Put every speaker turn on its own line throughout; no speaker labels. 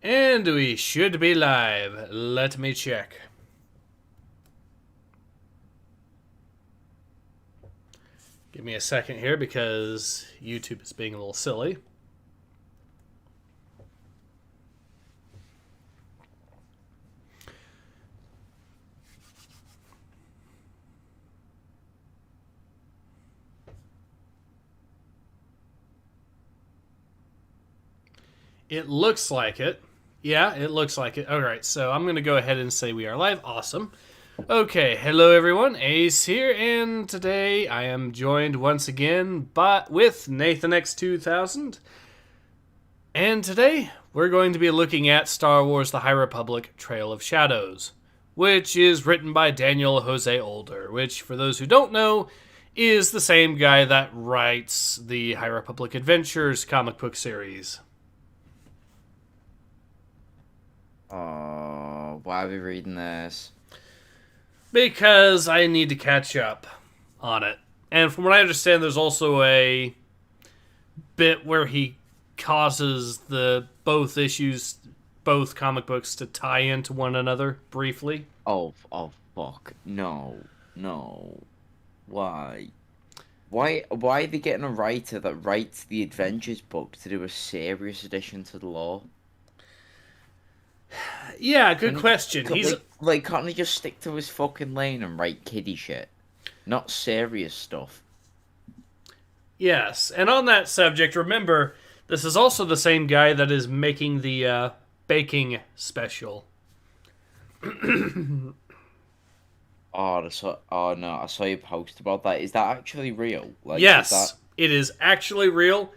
And we should be live. Let me check. Give me a second here because YouTube is being a little silly. It looks like it. Yeah, it looks like it. Alright, so I'm going to go ahead and say we are live. Awesome. Okay, hello everyone. Ace here, and today I am joined once again with Nathan X2000. And today we're going to be looking at Star Wars The High Republic Trail of Shadows, which is written by Daniel Jose Older, which, for those who don't know, is the same guy that writes the High Republic Adventures comic book series.
Oh, why are we reading this?
Because I need to catch up on it. And from what I understand, there's also a bit where he causes both comic books to tie into one another briefly.
Oh, fuck. No. Why? Why are they getting a writer that writes the Adventures book to do a serious addition to the lore?
Yeah, good question.
Can't he just stick to his fucking lane and write kiddie shit? Not serious stuff.
Yes, and on that subject, remember, this is also the same guy that is making the baking special.
Oh, no, I saw you post about that. Is that actually real?
Yes, it is actually real.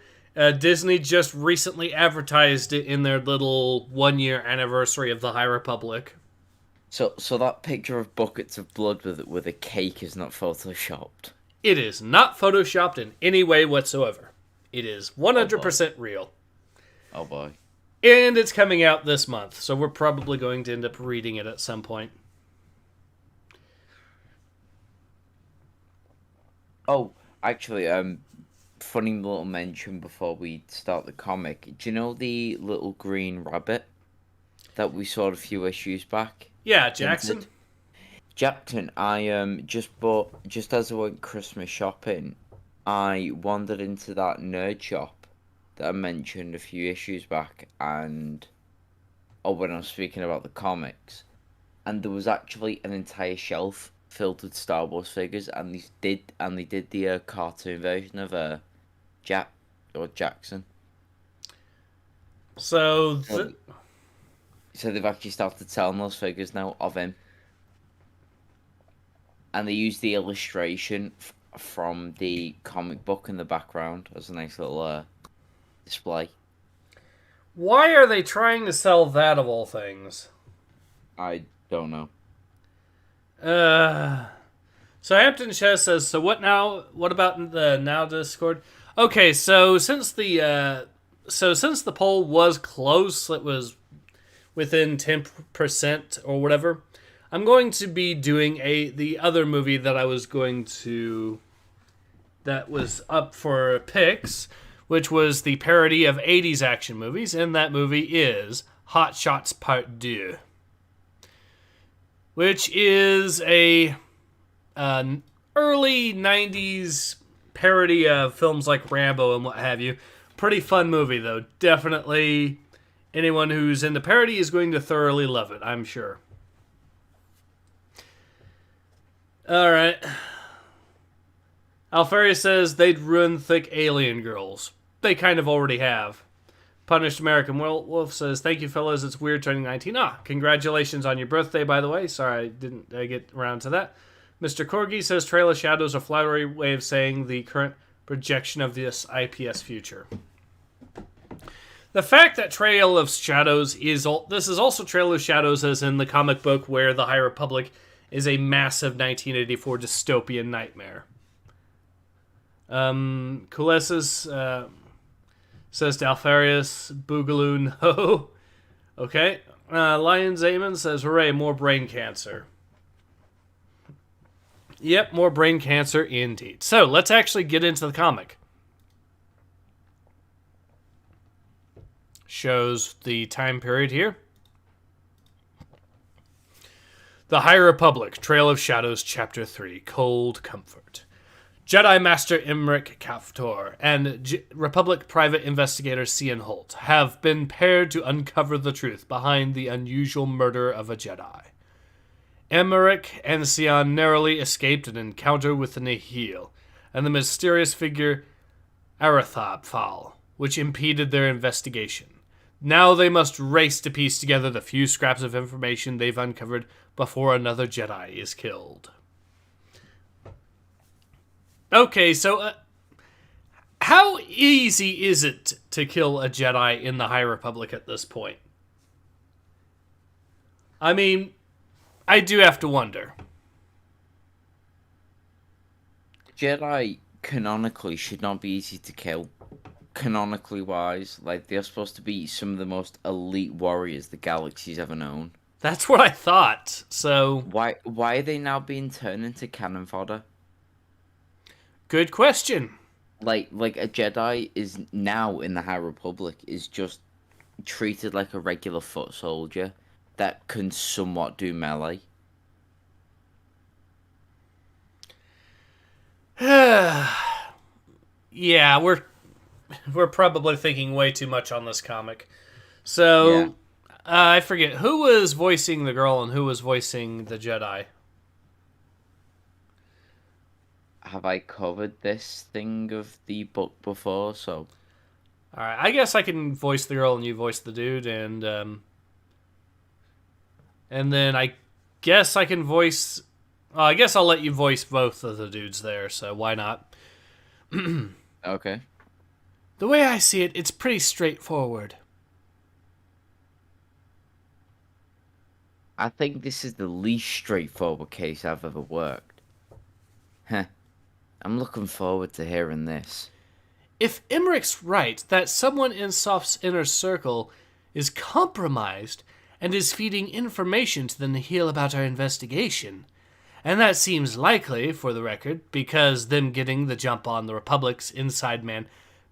Disney just recently advertised it in their little 1-year anniversary of the High Republic.
So that picture of buckets of blood with a cake is not photoshopped?
It is not photoshopped in any way whatsoever. It is 100% real.
Oh boy.
And it's coming out this month, so we're probably going to end up reading it at some point.
Oh, actually, funny little mention before we start the comic. Do you know the little green rabbit that we saw a few issues back?
Yeah, Jackson.
Jackson, I just as I went Christmas shopping, I wandered into that nerd shop that I mentioned a few issues back, and when I was speaking about the comics, and there was actually an entire shelf filled with Star Wars figures, and they did the cartoon version of Jackson.
So
they've actually started selling those figures now of him, and they use the illustration from the comic book in the background as a nice little display.
Why are they trying to sell that of all things?
I don't know.
So Hampton Chess says, so what now? What about the now Discord? Okay, so since the poll was close, it was within 10% or whatever, I'm going to be doing the other movie that was up for picks, which was the parody of 80s action movies, and that movie is Hot Shots Part 2, which is a early 90s parody of films like Rambo and what have you. Pretty fun movie, though. Definitely anyone who's into parody is going to thoroughly love it, I'm sure. Alright. Alfaria says they'd ruin thick alien girls. They kind of already have. Punished American Wolf says, thank you, fellas. It's weird turning 19. Congratulations on your birthday, by the way. Sorry I didn't get around to that. Mr. Corgi says, Trail of Shadows, a flowery way of saying the current projection of this IPS future. The fact that Trail of Shadows this is also Trail of Shadows as in the comic book where the High Republic is a massive 1984 dystopian nightmare. Kulesis says to Alfarius, Boogaloo, no. Okay. Lion Zaman says, hooray, more brain cancer. Yep, more brain cancer indeed. So, let's actually get into the comic. shows the time period here. The High Republic, Trail of Shadows, Chapter 3, Cold Comfort. Jedi Master Imric Kaftor and Republic private investigator Cian Holt have been paired to uncover the truth behind the unusual murder of a Jedi. Emmerich and Cian narrowly escaped an encounter with the Nihil and the mysterious figure Arathab, which impeded their investigation. Now they must race to piece together the few scraps of information they've uncovered before another Jedi is killed. Okay, so how easy is it to kill a Jedi in the High Republic at this point? I mean, I do have to wonder.
Jedi canonically should not be easy to kill. Canonically wise, like they're supposed to be some of the most elite warriors the galaxy's ever known.
That's what I thought. So
why are they now being turned into cannon fodder?
Good question.
Like a Jedi is now in the High Republic is just treated like a regular foot soldier that can somewhat do melee.
Yeah, we're probably thinking way too much on this comic. So, yeah. I forget who was voicing the girl and who was voicing the Jedi.
Have I covered this thing of the book before? So,
all right, I guess I can voice the girl and you voice the dude, and then I guess I can voice. I guess I'll let you voice both of the dudes there. So why not?
Okay.
The way I see it, it's pretty straightforward.
I think this is the least straightforward case I've ever worked. Heh. I'm looking forward to hearing this.
If Emmerich's right that someone in Soft's inner circle is compromised and is feeding information to the Nihil about our investigation, and that seems likely, for the record, because them getting the jump on the Republic's inside man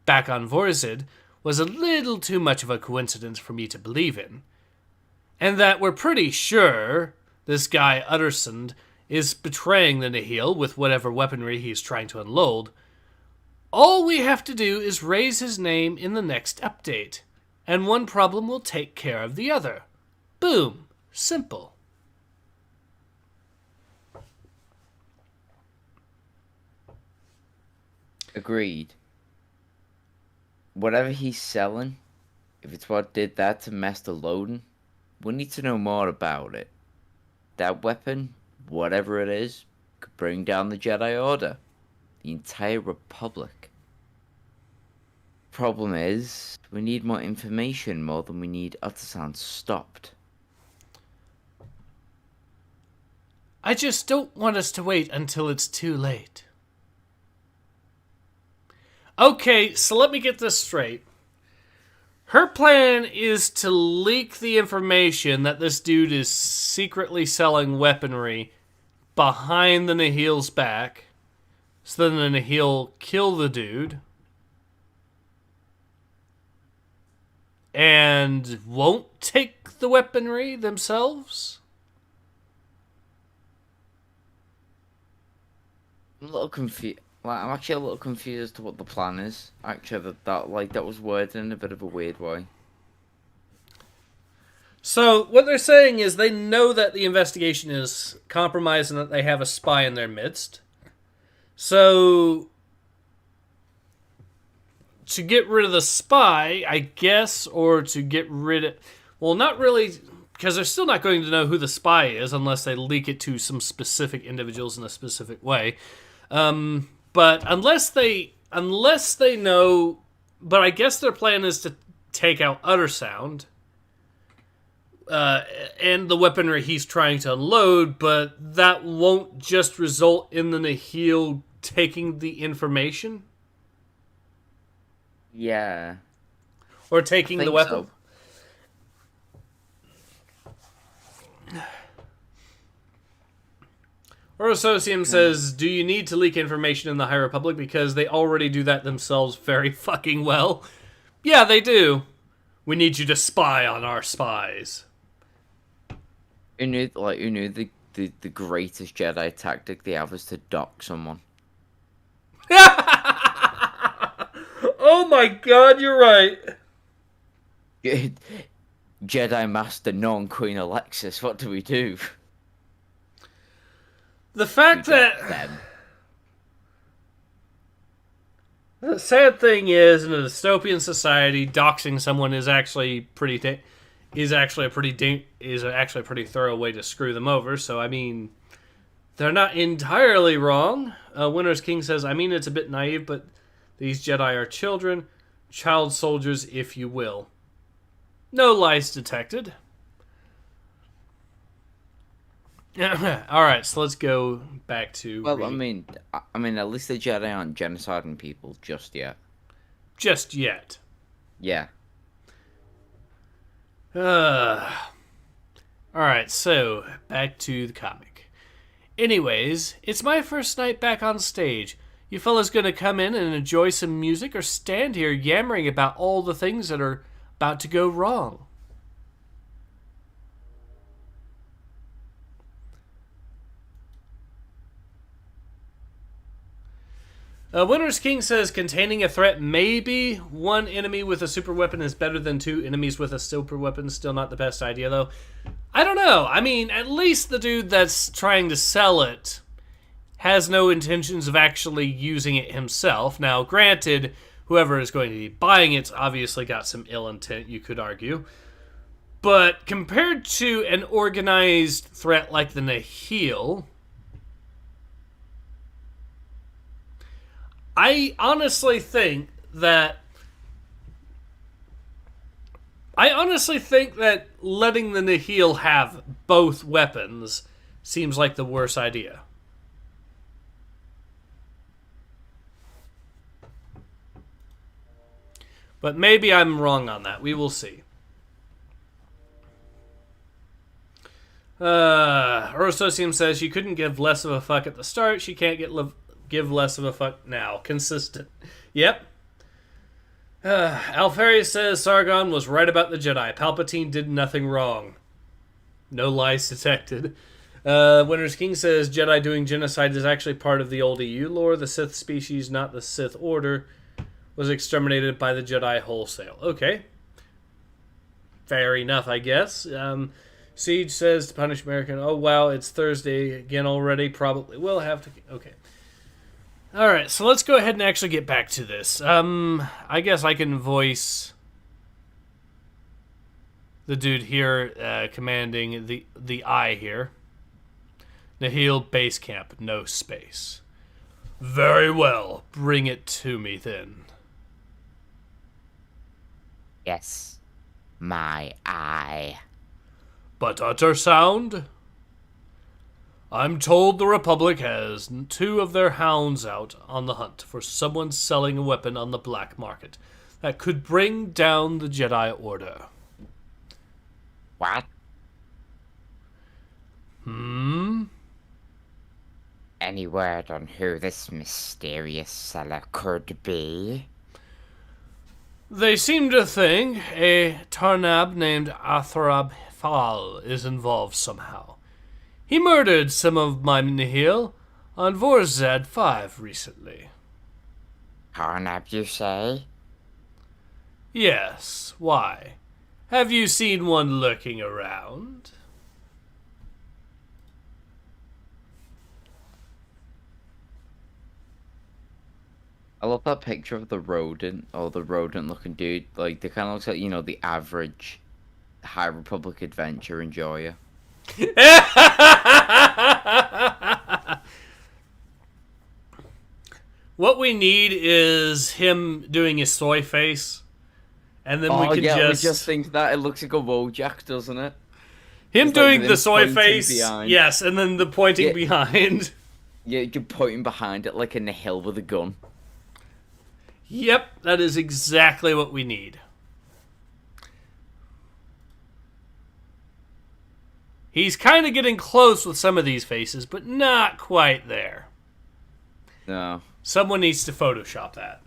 back on Vorzid was a little too much of a coincidence for me to believe in, and that we're pretty sure this guy Uttersund is betraying the Nihil with whatever weaponry he's trying to unload, all we have to do is raise his name in the next update, and one problem will take care of the other. Boom. Simple.
Agreed. Whatever he's selling, if it's what did that to Master Loden, we need to know more about it. That weapon, whatever it is, could bring down the Jedi Order. The entire Republic. Problem is, we need more information more than we need Uttersound stopped.
I just don't want us to wait until it's too late. Okay, so let me get this straight. Her plan is to leak the information that this dude is secretly selling weaponry behind the Nihil's back, so then the Nihil kill the dude, and won't take the weaponry themselves?
I'm a little confused. I'm actually a little confused as to what the plan is. Actually, that was worded in a bit of a weird way.
So, what they're saying is they know that the investigation is compromised and that they have a spy in their midst. So, to get rid of the spy, I guess, or to get rid of... Well, not really, because they're still not going to know who the spy is unless they leak it to some specific individuals in a specific way. But unless they know... But I guess their plan is to take out Uttersound and the weaponry he's trying to unload, but that won't just result in the Nihil taking the information?
Yeah.
Or taking the weapon? So. Or Associum says, do you need to leak information in the High Republic because they already do that themselves very fucking well? Yeah, they do. We need you to spy on our spies.
Who knew the greatest Jedi tactic they have is to dock someone?
Oh my god, you're right.
Jedi Master non-Queen Alexis, what do we do?
The fact that... The sad thing is, in a dystopian society, doxing someone is actually a pretty thorough way to screw them over. So I mean, they're not entirely wrong. Winter's King says, I mean, it's a bit naive, but these Jedi are children, child soldiers, if you will. No lies detected. All right, so let's go back to.
Well, reading. I mean, at least the Jedi aren't genociding people just yet.
Just yet.
Yeah.
All right, so back to the comic. Anyways, it's my first night back on stage. You fellas gonna come in and enjoy some music, or stand here yammering about all the things that are about to go wrong? Winter's King says containing a threat, maybe one enemy with a super weapon is better than two enemies with a super weapon. Still not the best idea, though. I don't know. I mean, at least the dude that's trying to sell it has no intentions of actually using it himself. Now, granted, whoever is going to be buying it's obviously got some ill intent, you could argue. But compared to an organized threat like the Nihil, I honestly think that letting the Nihil have both weapons seems like the worst idea. But maybe I'm wrong on that. We will see. Orososium says she couldn't give less of a fuck at the start. She can't give less of a fuck now. Consistent. Yep. Alfarius says Sargon was right about the Jedi. Palpatine did nothing wrong. No lies detected. Winter's King says Jedi doing genocide is actually part of the old EU lore. The Sith species, not the Sith Order, was exterminated by the Jedi wholesale. Okay. Fair enough, I guess. Siege says to punish American. Oh, wow, it's Thursday again already. Probably will have to... Okay. Alright, so let's go ahead and actually get back to this. I guess I can voice the dude here commanding the eye here. Nihil base camp, no space. Very well, bring it to me then.
Yes, my eye.
But utter sound? I'm told the Republic has 2 of their hounds out on the hunt for someone selling a weapon on the black market that could bring down the Jedi Order.
What? Any word on who this mysterious seller could be?
They seem to think a Tarnab named Athrab Fal is involved somehow. He murdered some of my Nihil on Vorzad 5 recently.
Tarnab, you say?
Yes, why? Have you seen one lurking around?
I love that picture of the rodent, or the rodent-looking dude. Like, they kind of looks like, you know, the average High Republic adventure enjoyer.
What we need is him doing his soy face, and then we can
we just think that it looks like a Wojak, doesn't it?
Him
it's
doing
like
the soy face,
behind.
yes, and then the pointing behind.
Yeah, you're pointing behind it like in the hill with a gun.
Yep, that is exactly what we need. He's kind of getting close with some of these faces, but not quite there.
No.
Someone needs to Photoshop that.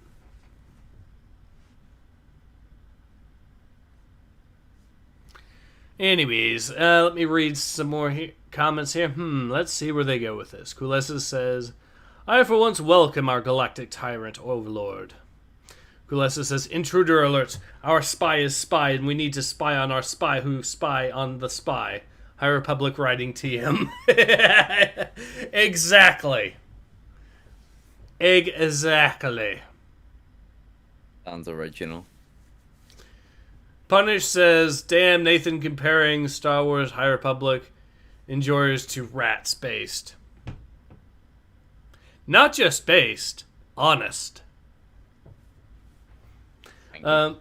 Anyways, let me read some more comments here. Let's see where they go with this. Kulesa says, I for once welcome our galactic tyrant overlord. Kulesa says, intruder alert. Our spy is spied, and we need to spy on our spy who spy on the spy. High Republic writing TM. Exactly. Exactly.
Sounds original.
Punish says, damn, Nathan comparing Star Wars High Republic enjoyers to rats based. Not just based, honest. Alright,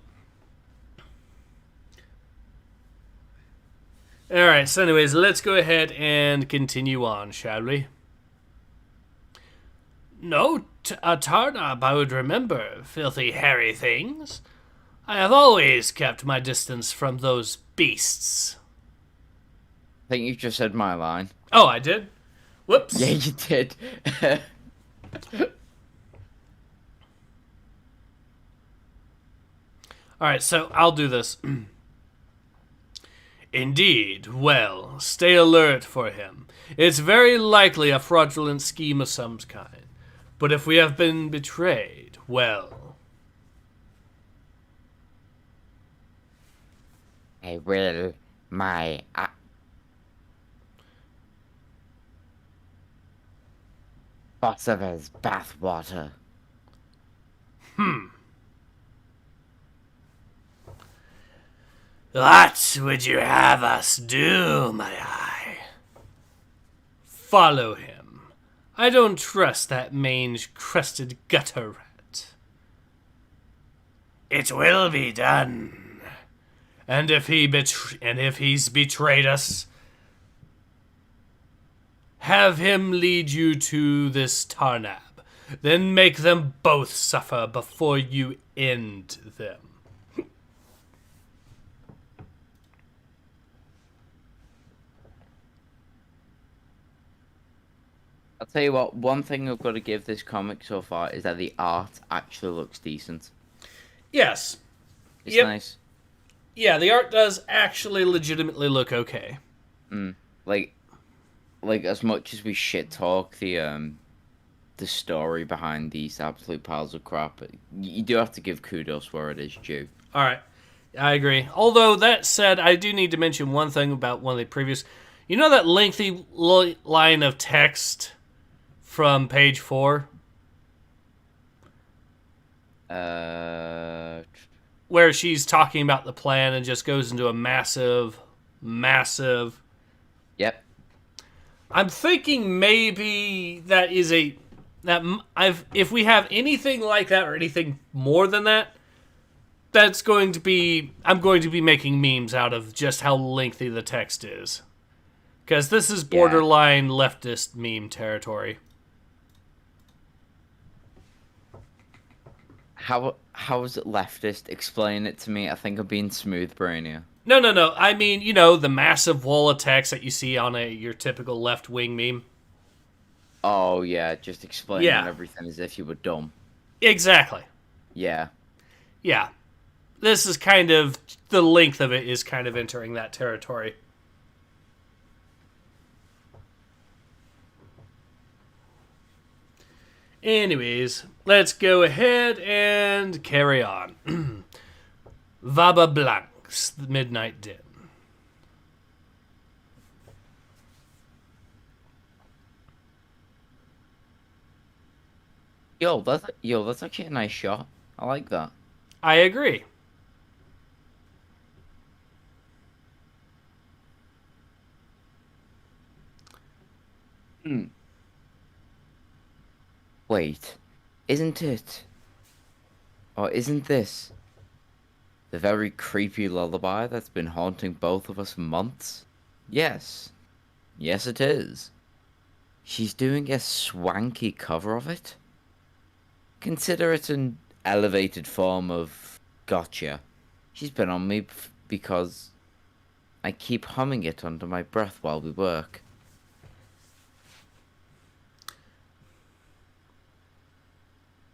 so anyways, let's go ahead and continue on, shall we? No, Tarnab, I would remember, filthy hairy things. I have always kept my distance from those beasts.
I think you just said my line.
Oh, I did? Whoops.
Yeah, you did.
Alright, so I'll do this. Indeed, well, stay alert for him. It's very likely a fraudulent scheme of some kind. But if we have been betrayed, well...
I will my boss of his bathwater.
What would you have us do, my eye? Follow him. I don't trust that mange-crested gutter rat. It will be done. And if he's betrayed us, have him lead you to this Tarnab. Then make them both suffer before you end them.
I'll tell you what, one thing I've got to give this comic so far is that the art actually looks decent.
Yes.
It's nice.
Yeah, the art does actually legitimately look okay.
Like as much as we shit talk the story behind these absolute piles of crap, you do have to give kudos where it is due.
All right, I agree. Although that said, I do need to mention one thing about one of the previous. You know that lengthy line of text from page 4? Where she's talking about the plan and just goes into a massive...
Yep.
I'm thinking maybe that is if we have anything like that or anything more than that, I'm going to be making memes out of just how lengthy the text is. Because this is borderline leftist meme territory.
How is it leftist? Explain it to me. I think I'm being smooth brain here.
No. I mean, you know, the massive wall of text that you see on your typical left-wing meme.
Oh, yeah, just explaining everything as if you were dumb.
Exactly.
Yeah.
Yeah. This is kind of... The length of it is kind of entering that territory. Anyways, let's go ahead and carry on. Vaba Blancs, the Midnight Dim.
Yo, that's actually a nice shot. I like that.
I agree.
Wait, isn't it? Or isn't this the very creepy lullaby that's been haunting both of us for months? Yes. Yes, it is. She's doing a swanky cover of it. Consider it an elevated form of gotcha. She's been on me because I keep humming it under my breath while we work.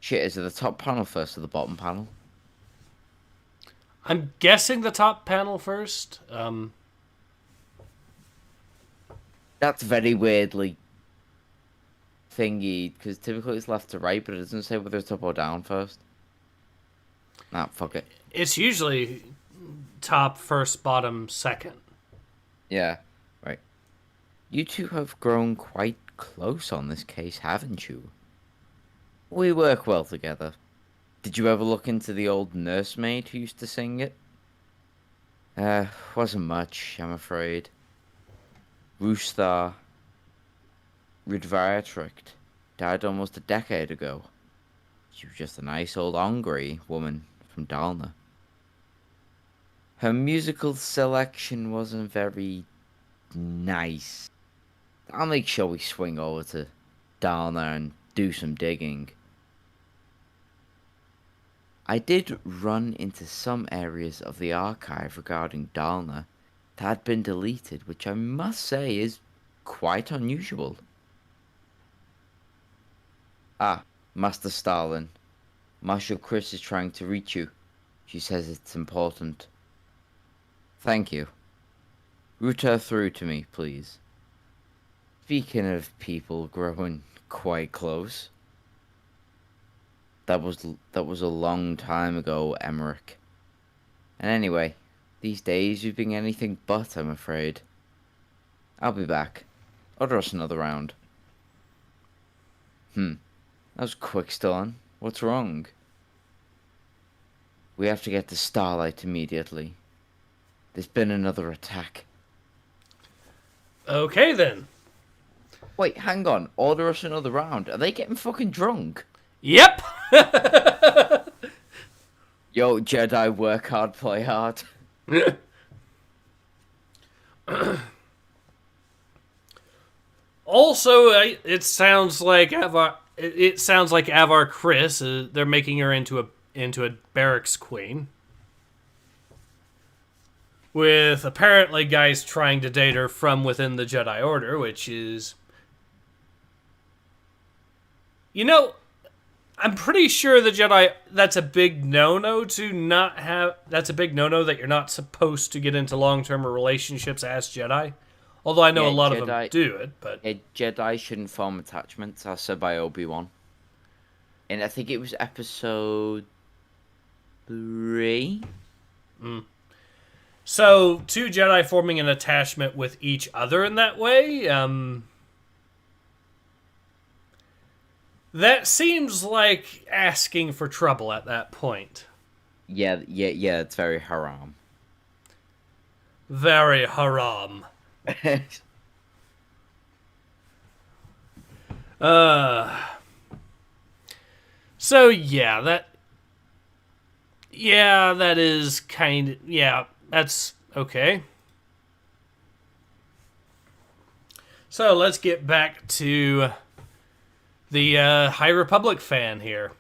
Shit, is it the top panel first or the bottom panel?
I'm guessing the top panel first.
That's very weirdly thingy, because typically it's left to right, but it doesn't say whether it's up or down first. Nah, fuck it.
It's usually top, first, bottom, second.
Yeah, right. You two have grown quite close on this case, haven't you? We work well together. Did you ever look into the old nursemaid who used to sing it? Wasn't much, I'm afraid. Roostar Ridvaratrict died almost a decade ago. She was just a nice old Hungry woman from Dalna. Her musical selection wasn't very nice. I'll make sure we swing over to Dalna and do some digging. I did run into some areas of the archive regarding Dalna that had been deleted, which I must say is quite unusual. Ah, Master Stalin. Marshal Chris is trying to reach you. She says it's important. Thank you. Route her through to me, please. Speaking of people growing quite close. That was a long time ago, Emmerich. And anyway, these days you've been anything but, I'm afraid. I'll be back. Order us another round. That was quick, Stone. What's wrong? We have to get to Starlight immediately. There's been another attack.
Okay, then.
Wait, hang on. Order us another round. Are they getting fucking drunk?
Yep.
Yo, Jedi, work hard, play hard.
Also, it sounds like Avar Chris. They're making her into a barracks queen, with apparently guys trying to date her from within the Jedi Order, which is, I'm pretty sure the Jedi, that's a big no-no to not have. That's a big no-no that you're not supposed to get into long-term relationships as Jedi. Although I know a lot of them do it, but
Jedi shouldn't form attachments, as said by Obi-Wan. And I think it was episode 3.
So, two Jedi forming an attachment with each other in that way, that seems like asking for trouble at that point.
Yeah, it's very haram.
Very haram. So that is that's okay. So let's get back to the High Republic fan here.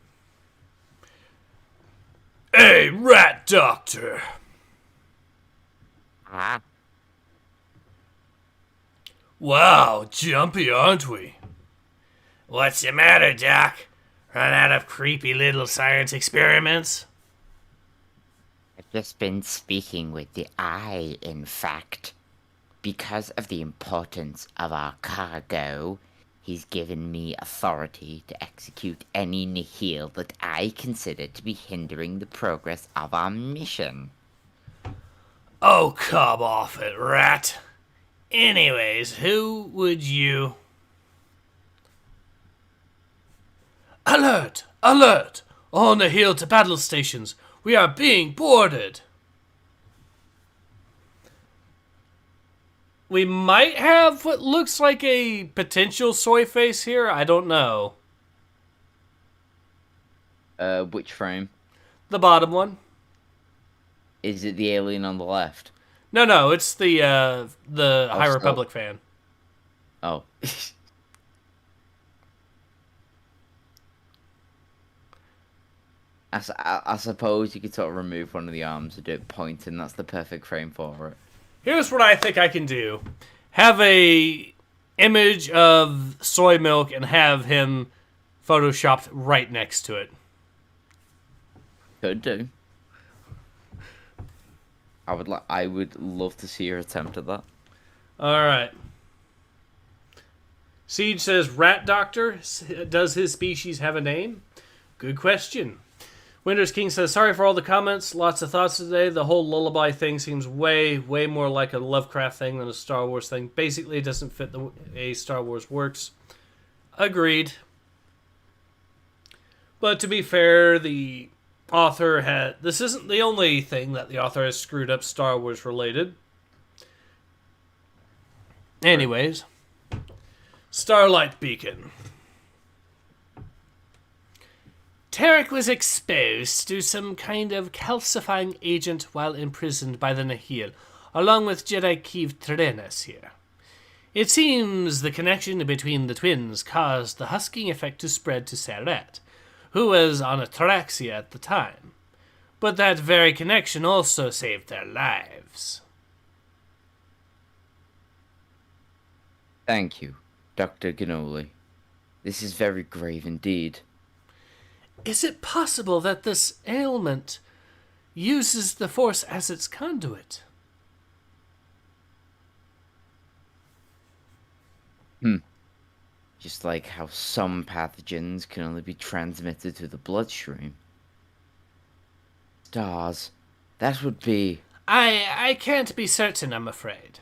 Hey, Rat Doctor. Wow, jumpy, aren't we? What's the matter, Doc? Run out of creepy little science experiments?
I've just been speaking with the Eye, in fact. Because of the importance of our cargo, he's given me authority to execute any nihil that I consider to be hindering the progress of our mission.
Oh, come off it, Rat. Anyways, who would you... Alert! Alert! On the hill to battle stations. We are being boarded. We might have what looks like a potential soy face here. I don't know.
Which frame?
The bottom one.
Is it the alien on the left?
No, it's the High Republic fan.
Oh. I suppose you could sort of remove one of the arms and do it pointing. That's the perfect frame for it.
Here's what I think I can do. Have a image of soy milk and have him photoshopped right next to it.
Could do. I would love to see your attempt at that.
All right. Siege says, Rat Doctor, does his species have a name? Good question. Winters King says, sorry for all the comments. Lots of thoughts today. The whole lullaby thing seems way more like a Lovecraft thing than a Star Wars thing. Basically, it doesn't fit the way Star Wars works. Agreed. But to be fair, the author had... This isn't the only thing that the author has screwed up Star Wars related. Anyways. Starlight Beacon. Tarek was exposed to some kind of calcifying agent while imprisoned by the Nihil, along with Jedi Keeve Trenas here. It seems the connection between the twins caused the husking effect to spread to Sarat, who was on ataraxia at the time. But that very connection also saved their lives.
Thank you, Dr. Ginoli. This is very grave indeed.
Is it possible that this ailment uses the Force as its conduit?
Just like how some pathogens can only be transmitted through the bloodstream. Stars, that would be...
I can't be certain, I'm afraid.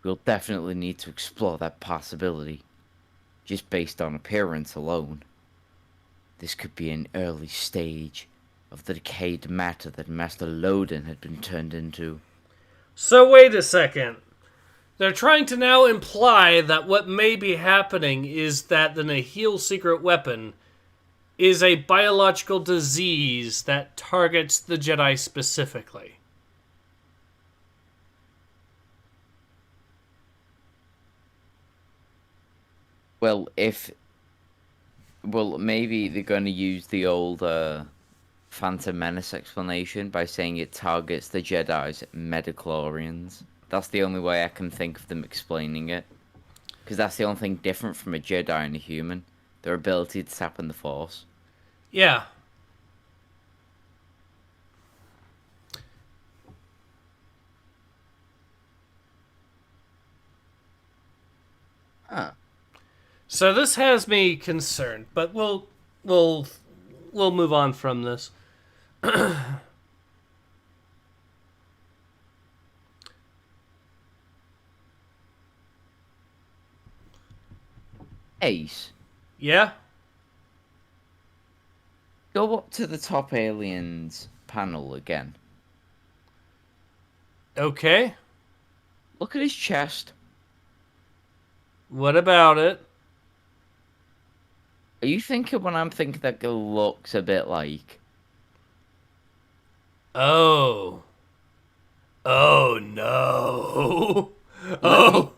We'll definitely need to explore that possibility. Just based on appearance alone. This could be an early stage of the decayed matter that Master Loden had been turned into.
So wait a second. They're trying to now imply that what may be happening is that the Nihil secret weapon is a biological disease that targets the Jedi specifically.
Well, maybe they're going to use the old Phantom Menace explanation by saying it targets the Jedi's midichlorians. That's the only way I can think of them explaining it. Because that's the only thing different from a Jedi and a human. Their ability to tap in the Force.
Yeah.
Huh.
So this has me concerned, but we'll move on from this.
Ace,
Yeah?
go up to the top aliens panel again.
Okay.
Look at his chest.
What about it?
Are you thinking when I'm thinking that it looks a bit like...
Oh. Oh no. Oh.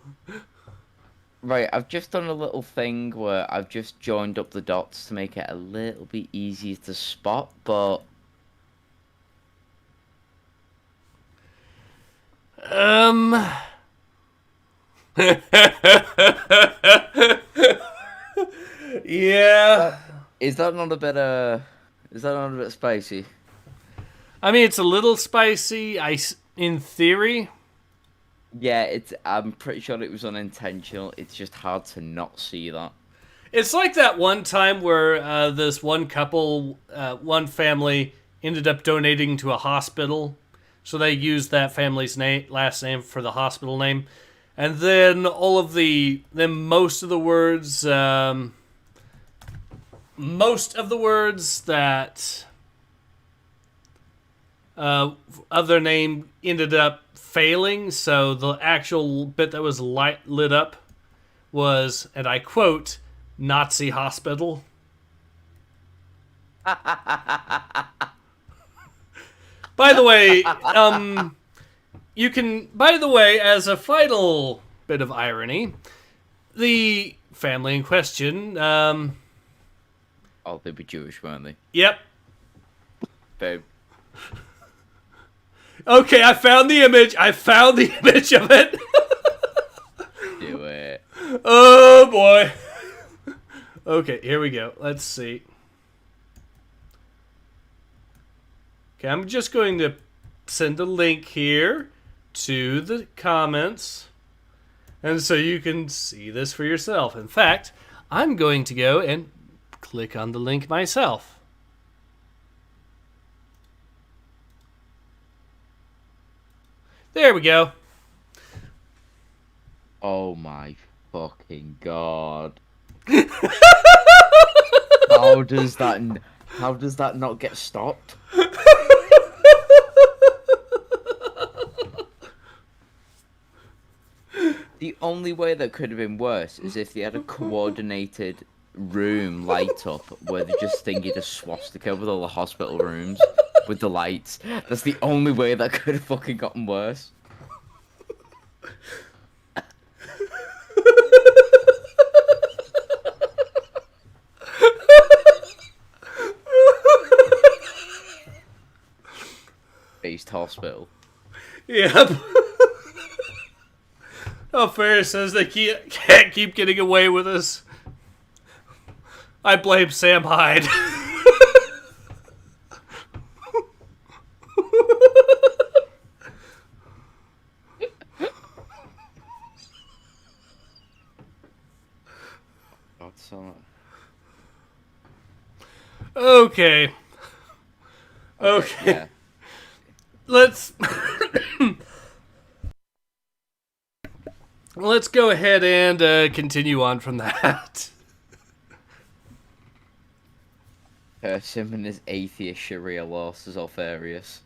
Right, I've just done a little thing where I've just joined up the dots to make it a little bit easier to spot, but...
Yeah.
Is that not a bit, spicy?
I mean, it's a little spicy, in theory.
Yeah, I'm pretty sure it was unintentional. It's just hard to not see that.
It's like that one time where this one couple, one family, ended up donating to a hospital. So they used that family's last name for the hospital name. And then most of the words that of their name ended up failing. So the actual bit that was lit up was, and I quote, Nazi hospital. By the way, as a final bit of irony, the family in question,
Oh, they were Jewish, weren't they?
Yep.
Babe.
Okay, I found the image of it.
Do it.
Oh, boy. Okay, here we go. Let's see. Okay, I'm just going to send a link here to the comments, and so you can see this for yourself. In fact, I'm going to go and click on the link myself. There we go.
Oh my fucking god. How does that not get stopped? The only way that could have been worse is if they had a coordinated room light up where they just thingied a swastika with all the hospital rooms with the lights. That's the only way that could have fucking gotten worse. Based hospital.
Yep. Oh, Ferris says they can't keep getting away with this. I blame Sam Hyde. Okay. Okay.
Yeah.
Let's go ahead and continue on from that.
Him and his atheist Sharia laws is all various.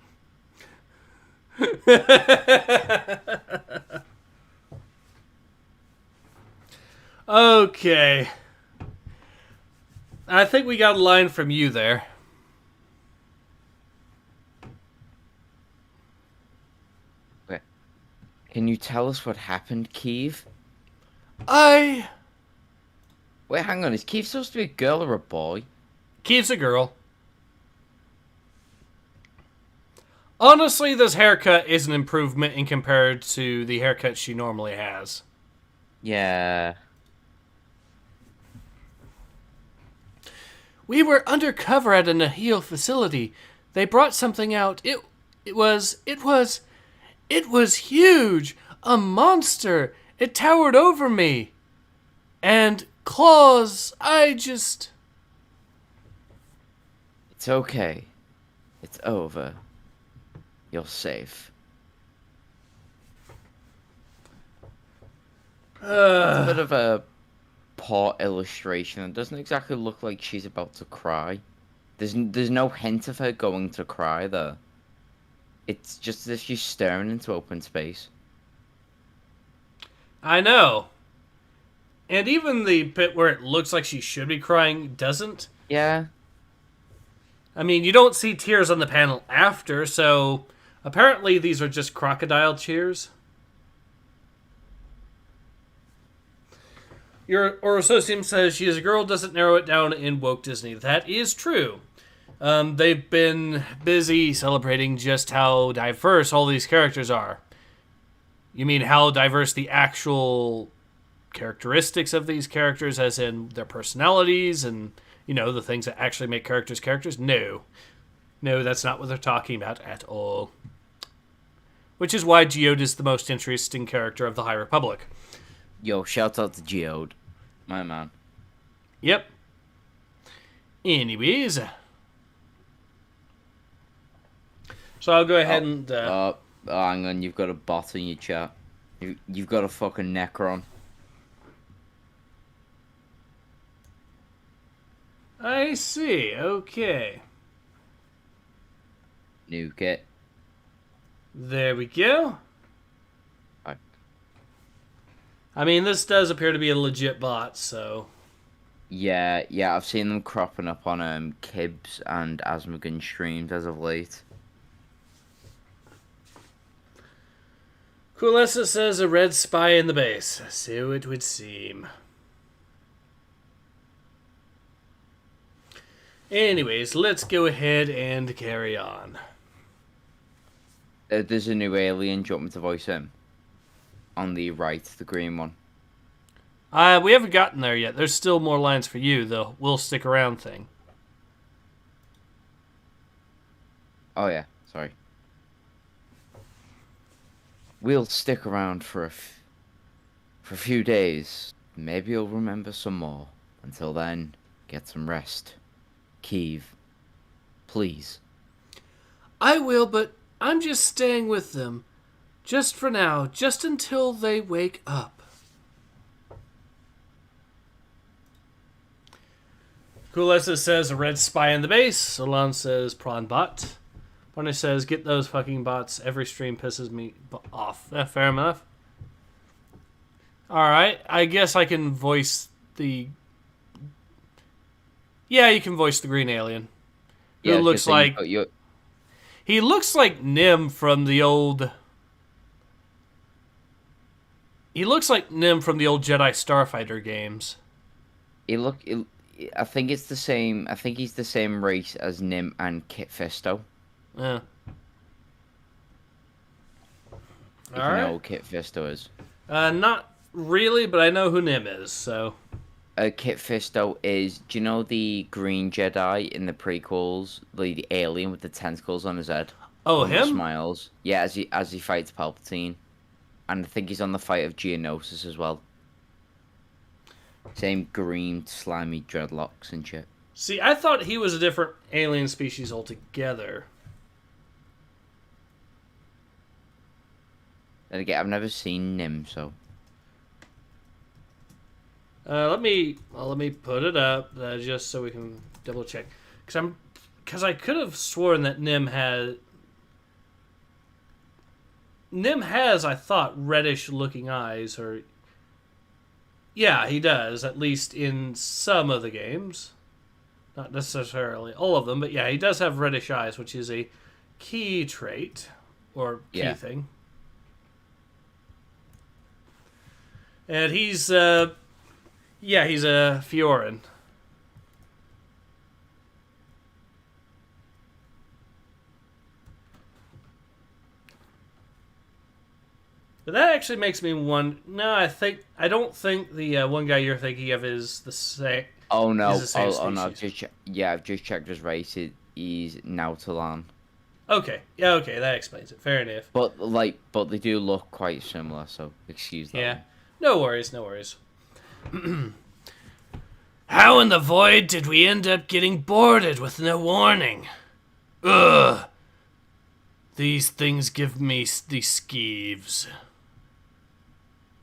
Okay. I think we got a line from you there.
Okay. Can you tell us what happened, Keeve?
Wait,
Wait, hang on. Is Keeve supposed to be a girl or a boy?
Keeve's a girl. Honestly, this haircut is an improvement in compared to the haircut she normally has.
Yeah.
We were undercover at a Nahil facility. They brought something out. It was huge. A monster. It towered over me. And claws.
It's okay. It's over. You're safe. It's a bit of a poor illustration. It doesn't exactly look like she's about to cry. There's no hint of her going to cry there. It's just as if she's staring into open space.
I know. And even the bit where it looks like she should be crying doesn't.
Yeah.
I mean, you don't see tears on the panel after, so apparently these are just crocodile tears. Your Orososium says she is a girl doesn't narrow it down in woke Disney. That is true. They've been busy celebrating just how diverse all these characters are. You mean how diverse the actual characteristics of these characters, as in their personalities and, you know, the things that actually make characters characters? No. No, that's not what they're talking about at all. Which is why Geode is the most interesting character of the High Republic.
Yo, shout out to Geode. My man.
Yep. Anyways. So I'll go ahead and...
Oh, hang on, you've got a bot in your chat. You've got a fucking Necron.
I see, okay.
Nuke it.
There we go.
Right.
I mean, this does appear to be a legit bot, so...
Yeah, I've seen them cropping up on Kibbs and Asmogan streams as of late.
Coolessa says a red spy in the base. So it would seem. Anyways, let's go ahead and carry on.
There's a new alien. Do you want me to voice him? On the right, the green one.
We haven't gotten there yet. There's still more lines for you, the we'll stick around thing.
Oh, yeah. Sorry. we'll stick around for a few days. Maybe you'll remember some more. Until then, get some rest. Keeve, please.
I will, but I'm just staying with them. Just for now, just until they wake up. Kulesa says a red spy in the base. Solon says prawn bot. Barney says get those fucking bots. Every stream pisses me off. Fair enough. Alright, I guess I can voice the... Yeah, you can voice the green alien. Who looks like... He looks like Nim from the old... He looks like Nim from the old Jedi Starfighter games.
I think it's the same. I think he's the same race as Nim and Kit Fisto.
Yeah.
If you know who Kit Fisto is.
Not really, but I know who Nim is, so...
Kit Fisto is... Do you know the green Jedi in the prequels? The alien with the tentacles on his head?
Oh,
One that
him?
Smiles. Yeah, as he fights Palpatine. And I think he's on the fight of Geonosis as well. Same green, slimy dreadlocks and shit.
See, I thought he was a different alien species altogether.
Then again, I've never seen Nim, so...
Let me put it up just so we can double check. Because I could have sworn that Nim has, I thought, reddish looking eyes, or... Yeah, he does, at least in some of the games. Not necessarily all of them, but yeah, he does have reddish eyes, which is a key trait, or key thing. And he's a Fioran. But that actually makes me wonder. No, I don't think the one guy you're thinking of is the same.
Oh no!
Is the same
Oh no!
species.
I've just checked his race. He's Nautalan.
Okay, yeah, okay, that explains it. Fair enough.
But they do look quite similar. So excuse that.
Yeah, no worries. How in the void did we end up getting boarded with no warning? Ugh. These things give me the skeeves.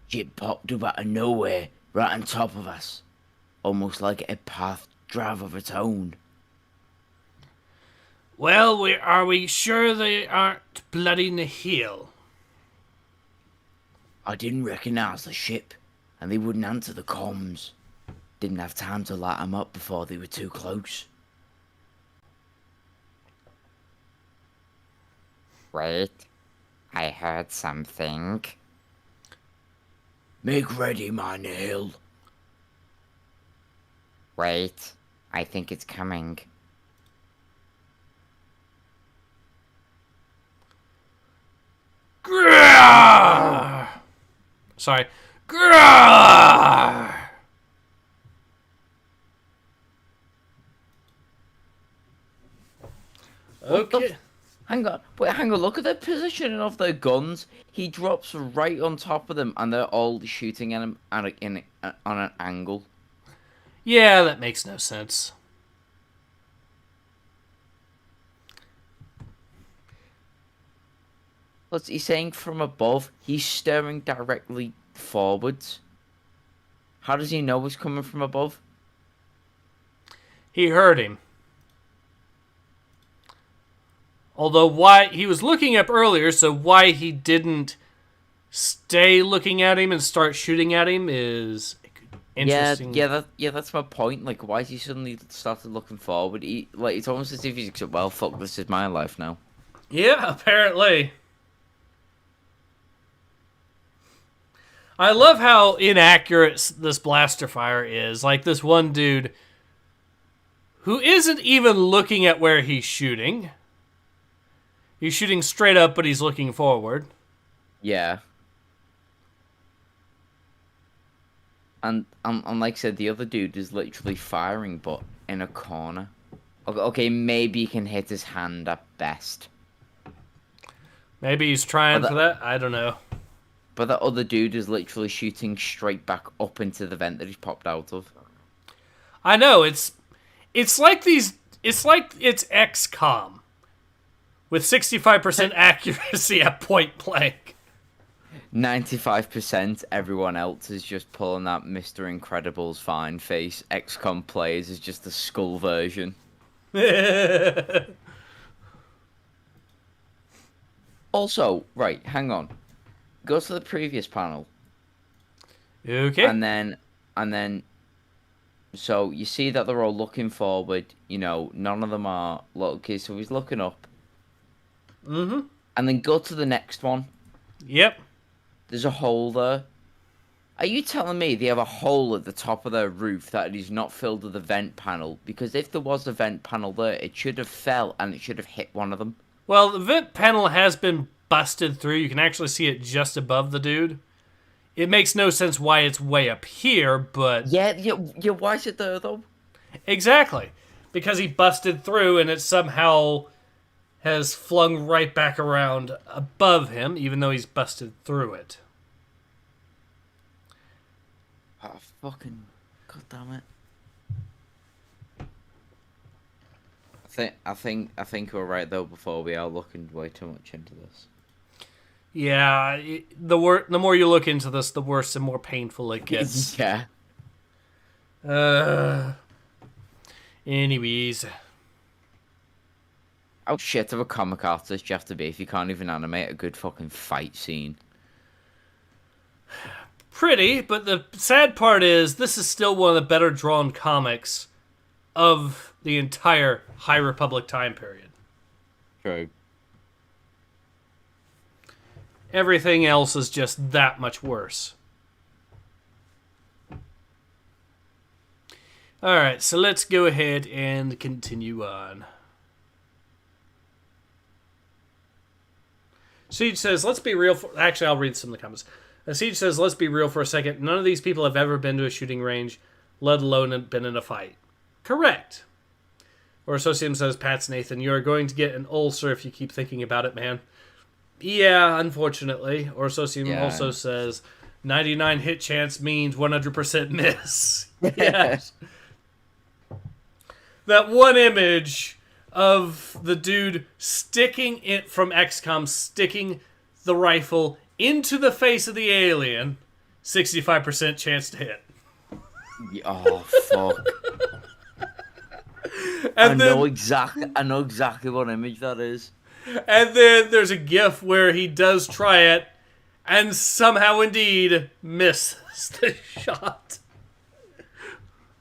Shit popped up out of nowhere, right on top of us. Almost like a path drive of its own.
Well, are we sure they aren't bloody Nihil?
I didn't recognize the ship, and they wouldn't answer the comms. Didn't have time to light them up before they were too close.
Wait, I heard something.
Make ready, my Nihil.
Wait, I think it's coming.
Grrrr! Sorry. Grrrr! Okay.
Hang on, look at the positioning of their guns. He drops right on top of them, and they're all shooting at him on an angle.
Yeah, that makes no sense.
What's he saying from above? He's staring directly forwards. How does he know it's coming from above?
He heard him. Although why he was looking up earlier, so why he didn't stay looking at him and start shooting at him is interesting.
Yeah, that's my point. Like, why has he suddenly started looking forward? It's almost as if he's like, well, fuck, this is my life now.
Yeah, apparently. I love how inaccurate this blaster fire is. Like this one dude who isn't even looking at where he's shooting. He's shooting straight up, but he's looking forward.
Yeah. And like I said, the other dude is literally firing, but in a corner. Okay, maybe he can hit his hand at best.
Maybe he's trying for that. I don't know.
But that other dude is literally shooting straight back up into the vent that he's popped out of.
I know, it's like it's XCOM with 65% accuracy at point blank.
95% everyone else is just pulling that Mr. Incredible's fine face. XCOM players is just the skull version. Also, right, hang on. Go to the previous panel.
Okay.
And then, so you see that they're all looking forward. You know, none of them are. Okay, so he's looking up.
Mm-hmm.
And then go to the next one.
Yep.
There's a hole there. Are you telling me they have a hole at the top of their roof that is not filled with a vent panel? Because if there was a vent panel there, it should have fell and it should have hit one of them.
Well, the vent panel has been busted through. You can actually see it just above the dude. It makes no sense why it's way up here, but...
Yeah, why is it there, though?
Exactly. Because he busted through and it somehow has flung right back around above him, even though he's busted through it.
Oh, fucking... God damn it. I think we're right, though, before we are looking way too much into this.
Yeah, the more you look into this, the worse and more painful it gets.
Yeah.
Anyways.
How shit of a comic artist you have to be if you can't even animate a good fucking fight scene?
Pretty, but the sad part is this is still one of the better drawn comics of the entire High Republic time period.
True.
Everything else is just that much worse. Alright, so let's go ahead and continue on. Siege says, let's be real for... Actually, I'll read some of the comments. Siege says, let's be real for a second. None of these people have ever been to a shooting range, let alone been in a fight. Correct. Or Associum says, Pats Nathan, you are going to get an ulcer if you keep thinking about it, man. Yeah, unfortunately. Or Associum also says, 99 hit chance means 100% miss. Yes. That one image of the dude sticking it from XCOM, sticking the rifle into the face of the alien, 65% chance to hit.
Oh, fuck. I know exactly what image that is.
And then there's a gif where he does try it and somehow indeed misses the shot.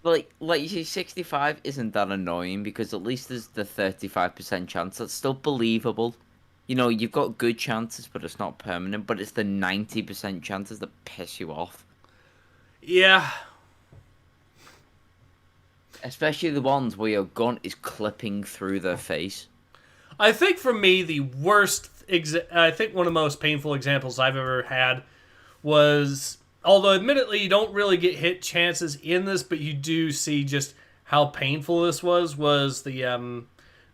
Like you say, 65 isn't that annoying because at least there's the 35% chance. That's still believable. You know, you've got good chances, but it's not permanent. But it's the 90% chances that piss you off.
Yeah.
Especially the ones where your gun is clipping through their face.
I think for me, the worst... I think one of the most painful examples I've ever had was... Although, admittedly, you don't really get hit chances in this, but you do see just how painful this was the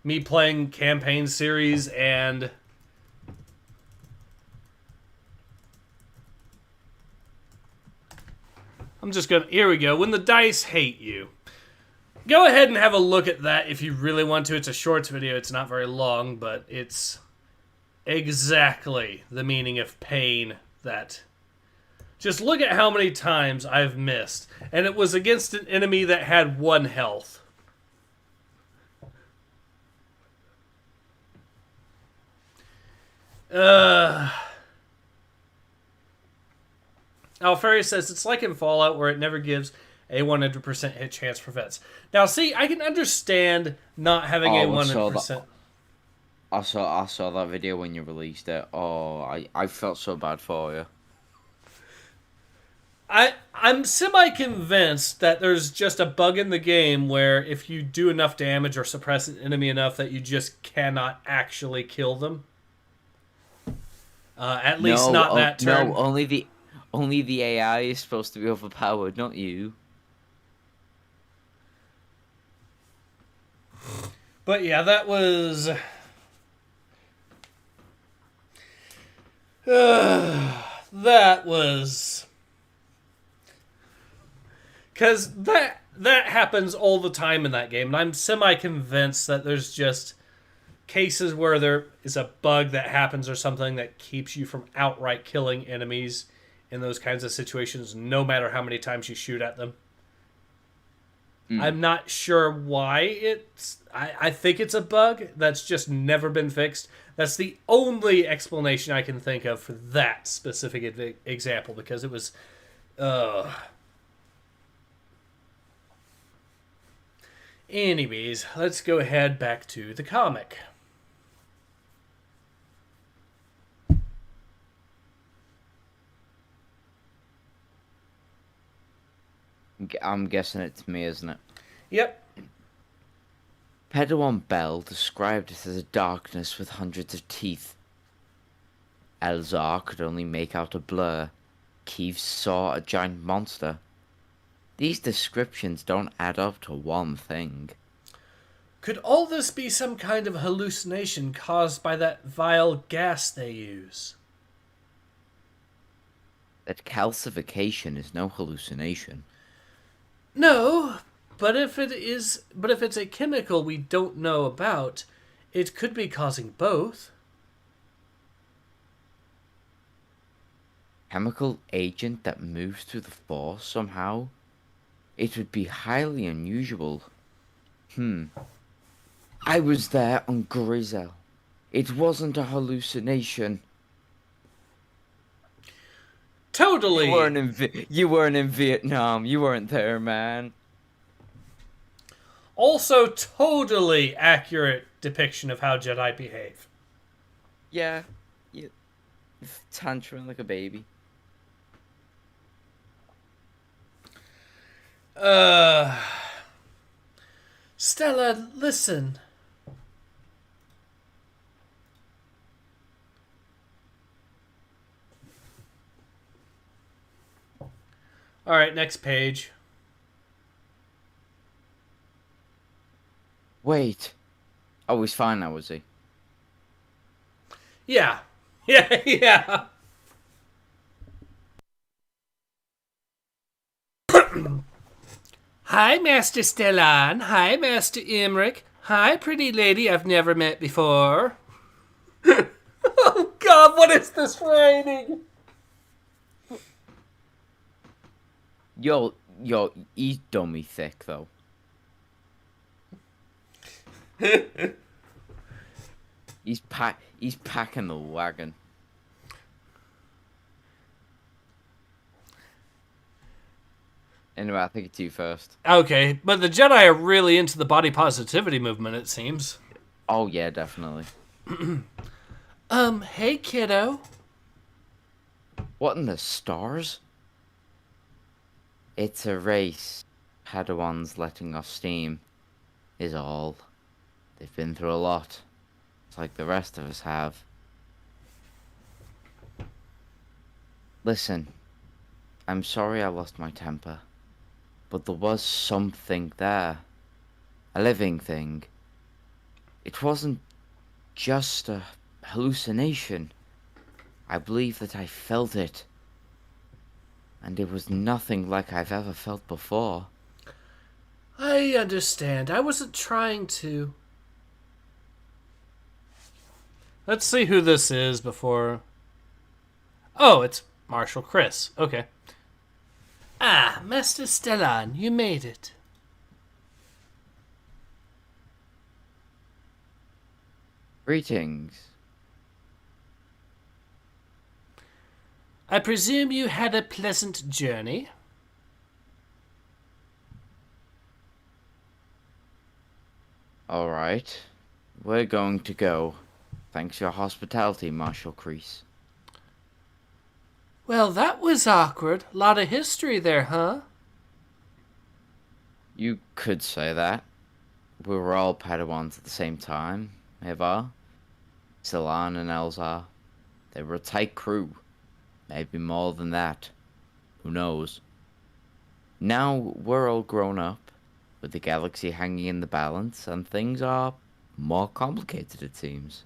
me playing campaign series and... I'm just gonna... Here we go. When the dice hate you. Go ahead and have a look at that if you really want to. It's a shorts video. It's not very long, but it's exactly the meaning of pain that... Just look at how many times I've missed. And it was against an enemy that had 1 health. Alfari says, it's like in Fallout where it never gives a 100% hit chance for vets. Now, see, I can understand not having a 100%.
I saw that video when you released it. Oh, I felt so bad for you.
I'm semi-convinced that there's just a bug in the game where if you do enough damage or suppress an enemy enough that you just cannot actually kill them. At least not that turn.
No, only the AI is supposed to be overpowered, not you.
But yeah, that was... that was... Because that happens all the time in that game, and I'm semi-convinced that there's just cases where there is a bug that happens or something that keeps you from outright killing enemies in those kinds of situations, no matter how many times you shoot at them. I'm not sure why it's... I think it's a bug that's just never been fixed. That's the only explanation I can think of for that specific example, because it was... Anyways, let's go ahead back to the comic.
I'm guessing it's me, isn't it?
Yep.
Padawan Bell described it as a darkness with hundreds of teeth. Elzar could only make out a blur. Keeve saw a giant monster. These descriptions don't add up to one thing.
Could all this be some kind of hallucination caused by that vile gas they use?
That calcification is no hallucination.
No, but if it's a chemical we don't know about, it could be causing both.
Chemical agent that moves through the Force somehow? It would be highly unusual. I was there on Grizel. It wasn't a hallucination.
Totally.
You weren't in Vietnam. You weren't there, man.
Also, totally accurate depiction of how Jedi behave.
Yeah. You tantrum like a baby.
Stella, listen. All right, next page.
Wait. Oh, he's fine now, was he?
Yeah. Yeah. Hi, Master Stellan. Hi, Master Imric. Hi, pretty lady I've never met before. Oh, God, what is this writing?
Yo, he's dummy thick, though. He's packing the wagon. Anyway, I think it's you first.
Okay, but the Jedi are really into the body positivity movement, it seems.
Oh, yeah, definitely.
Hey, kiddo.
What in the stars? It's a race. Padawan's letting off steam, is all. They've been through a lot. It's like the rest of us have. Listen, I'm sorry I lost my temper, but there was something there. A living thing. It wasn't just a hallucination. I believe that I felt it. And it was nothing like I've ever felt before.
I understand. I wasn't trying to. Let's see who this is before... Oh, it's Marshal Chris. Okay. Ah, Master Stellan, you made it.
Greetings.
I presume you had a pleasant journey?
Alright. We're going to go. Thanks for your hospitality, Marshal Kreese.
Well, that was awkward. Lot of history there, huh?
You could say that. We were all Padawans at the same time, Evar, Silan and Elzar. They were a tight crew. Maybe more than that. Who knows? Now we're all grown up, with the galaxy hanging in the balance, and things are more complicated, it seems.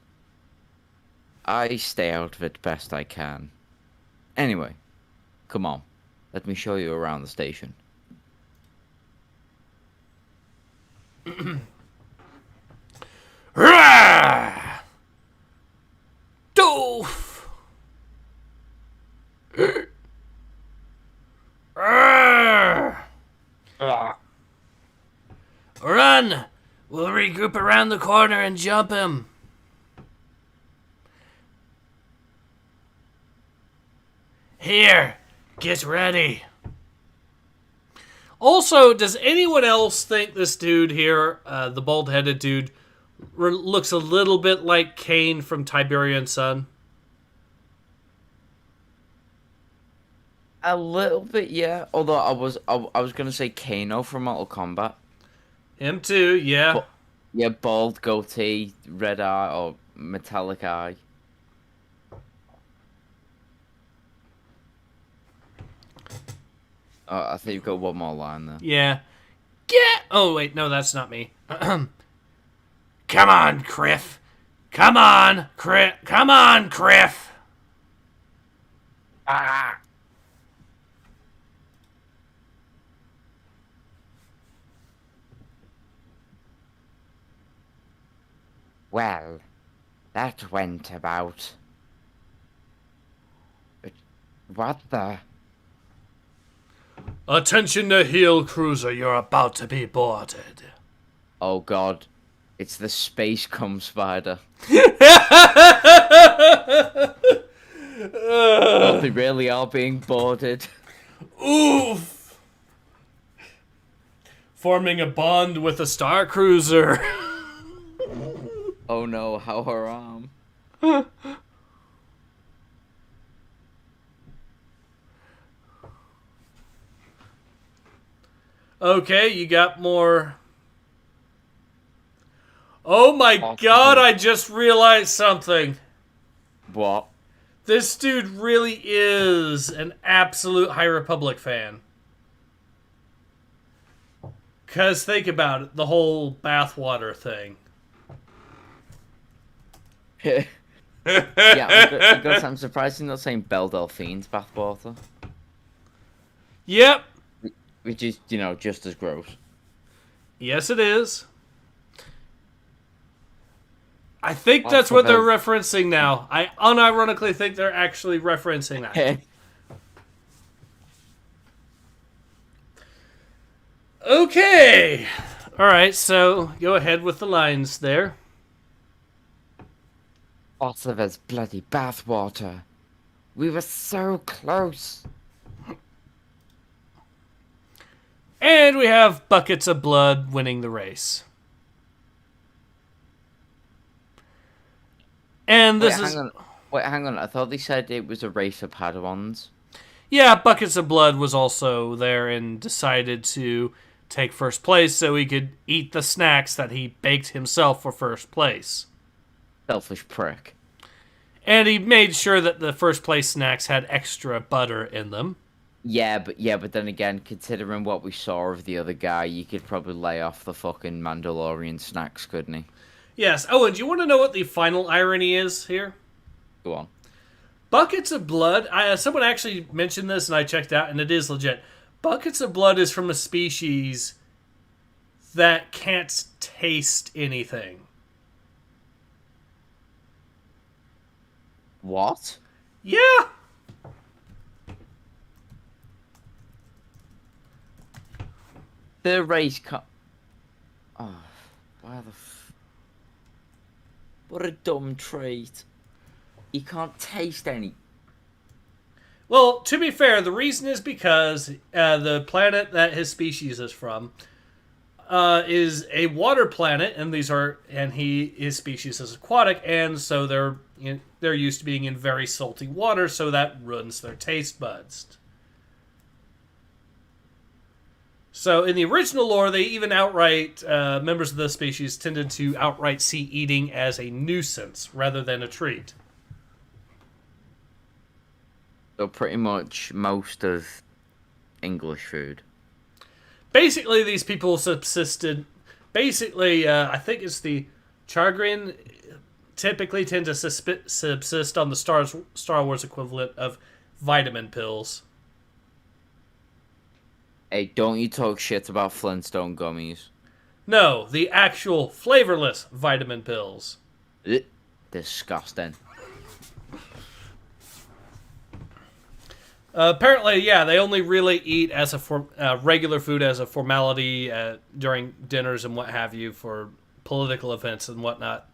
I stay out of it best I can. Anyway, come on. Let me show you around the station.
Rah! Doof! Rah! Run! We'll regroup around the corner and jump him. Here, get ready. Also, does anyone else think this dude here, the bald-headed dude, looks a little bit like Kane from Tiberian Sun?
A little bit, yeah. Although I was gonna say Kano from Mortal Kombat.
Him too, yeah.
But, yeah, bald goatee, red eye or metallic eye. Oh, I think you've got one more line there.
Yeah. Get! Oh, wait, no, that's not me. Come on, Criff. Come on, Criff. Come on, Criff.
Ah! Well, that went about. But what the?
Attention to heel cruiser, you're about to be boarded.
Oh god, it's the space cum spider. Oh, they really are being boarded.
Oof! Forming a bond with a star cruiser.
Oh no, how haram.
Okay, you got more. Oh my god, I just realized something.
What?
This dude really is an absolute High Republic fan. Because think about it, the whole bathwater thing.
Yeah, I'm surprised he's not saying Belle Delphine's bathwater.
Yep.
Which is, you know, just as gross.
Yes, it is. I think that's what they're referencing now. I unironically think they're actually referencing that. Okay. All right, so go ahead with the lines there.
Lots of his bloody bathwater. We were so close.
And we have Buckets of Blood winning the race. And this is...
Wait, hang on. I thought they said it was a race of Padawans.
Yeah, Buckets of Blood was also there and decided to take first place so he could eat the snacks that he baked himself for first place.
Selfish prick.
And he made sure that the first place snacks had extra butter in them.
Yeah, but then again, considering what we saw of the other guy, you could probably lay off the fucking Mandalorian snacks, couldn't he?
Yes. Oh, and do you want to know what the final irony is here?
Go on.
Buckets of Blood, someone actually mentioned this and I checked out, and it is legit. Buckets of Blood is from a species that can't taste anything.
What?
Yeah.
The race Oh, why the what a dumb trait. You can't taste any.
Well, to be fair, the reason is because the planet that his species is from is a water planet, and his species is aquatic, and so they're used to being in very salty water, so that ruins their taste buds. So in the original lore, they even outright, members of the species tended to outright see eating as a nuisance rather than a treat.
So pretty much most of English food.
Basically, these people subsisted. Basically, I think it's the Chargrin typically tend to subsist on the Star Wars equivalent of vitamin pills.
Hey, don't you talk shit about Flintstone gummies.
No, the actual flavorless vitamin pills.
Ugh, disgusting.
Apparently, yeah, they only really eat as a regular food as a formality during dinners and what have you for political events and whatnot.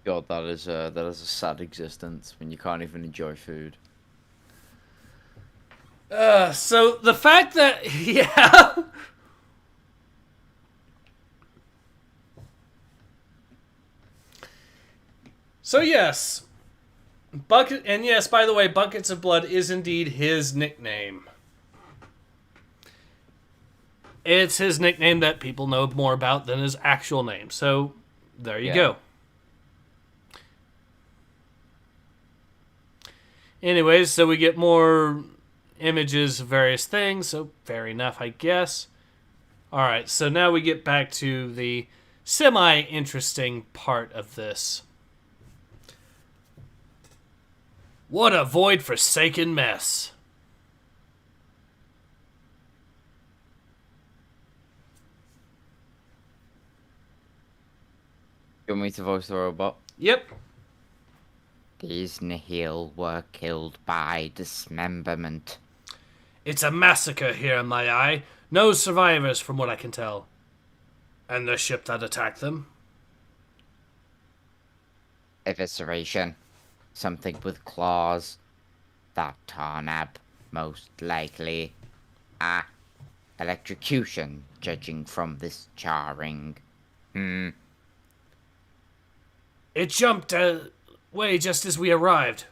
God, that is a sad existence when you can't even enjoy food.
So the fact that yeah. So yes, Bucket, and yes, by the way, Buckets of Blood is indeed his nickname. It's his nickname that people know more about than his actual name. So there you go. Anyways, so we get more images of various things. So fair enough, I guess. All right, so now we get back to the semi-interesting part of this. What a void-forsaken mess.
You want me to voice the robot?
Yep.
These Nihil were killed by dismemberment.
It's a massacre here in my eye. No survivors from what I can tell. And the ship that attacked them?
Evisceration. Something with claws. That Tarnab, most likely. Electrocution, judging from this charring.
It jumped away just as we arrived.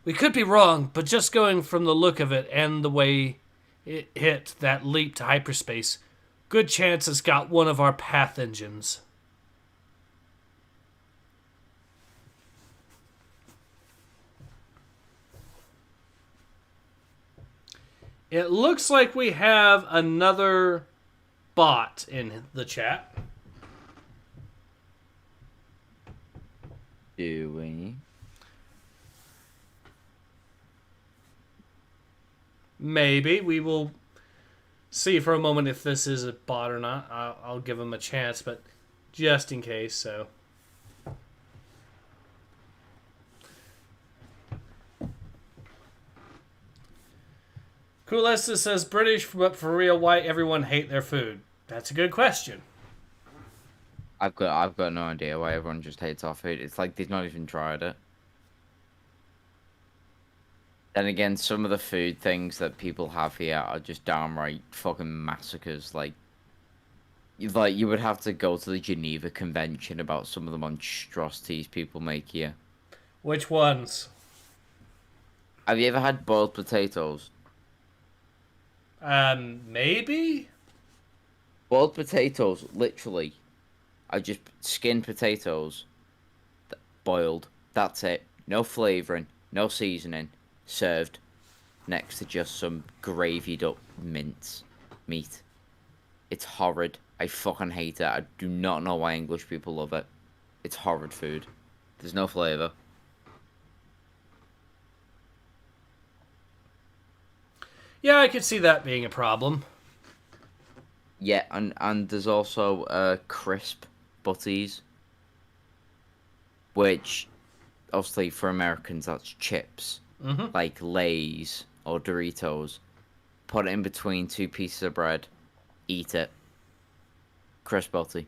We could be wrong, but just going from the look of it and the way it hit that leap to hyperspace, good chance it's got one of our path engines. It looks like we have another bot in the chat.
Do we?
Maybe. We will see for a moment if this is a bot or not. I'll give him a chance, but just in case, so. Coolesta says, British, but for real, why everyone hate their food? That's a good question.
I've got no idea why everyone just hates our food. It's like they've not even tried it. Then again, some of the food things that people have here are just downright fucking massacres. Like you would have to go to the Geneva Convention about some of the monstrosities people make here.
Which ones?
Have you ever had boiled potatoes?
Maybe?
Boiled potatoes, literally, are just skinned potatoes, boiled. That's it. No flavouring, no seasoning. Served next to just some gravied up meat. It's horrid. I fucking hate it. I do not know why English people love it. It's horrid food. There's no flavour.
Yeah, I could see that being a problem.
Yeah, and there's also crisp butties, which obviously for Americans that's chips, like Lay's or Doritos. Put it in between two pieces of bread, eat it. Crisp butty.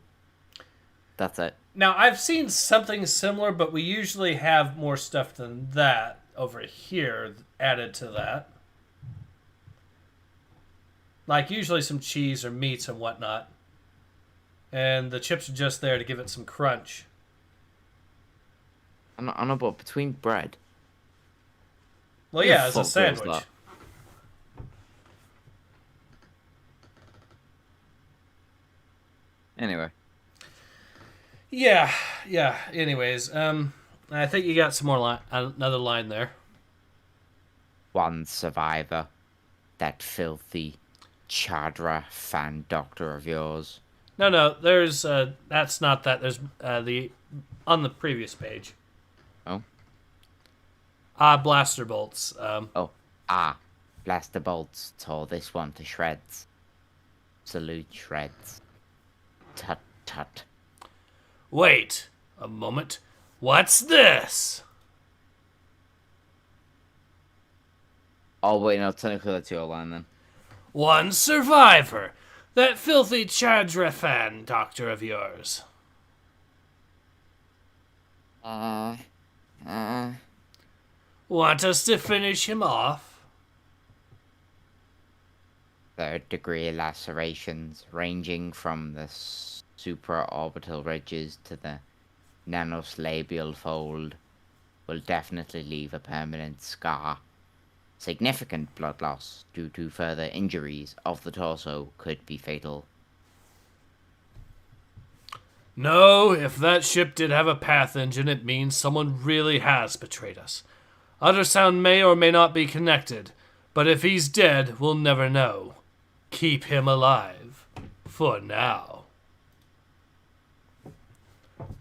That's it.
Now, I've seen something similar, but we usually have more stuff than that over here added to that. Like usually some cheese or meats and whatnot. And the chips are just there to give it some crunch.
I know, but between bread.
Well, yeah, as a sandwich.
Anyway.
Yeah. Anyways, I think you got some more another line there.
One survivor. That filthy Chadra fan doctor of yours.
No, there's that's not that. There's the on the previous page. Blaster bolts.
Oh, blaster bolts tore this one to shreds. Salute shreds. Tut tut.
Wait a moment. What's this?
Oh, wait, no, technically that's your line then.
One survivor. That filthy Chadrafan doctor of yours. Want us to finish him off?
Third-degree lacerations ranging from the supraorbital ridges to the nanoslabial fold will definitely leave a permanent scar. Significant blood loss due to further injuries of the torso could be fatal.
No, if that ship did have a path engine, it means someone really has betrayed us. Ultrasound may or may not be connected, but if he's dead, we'll never know. Keep him alive. For now.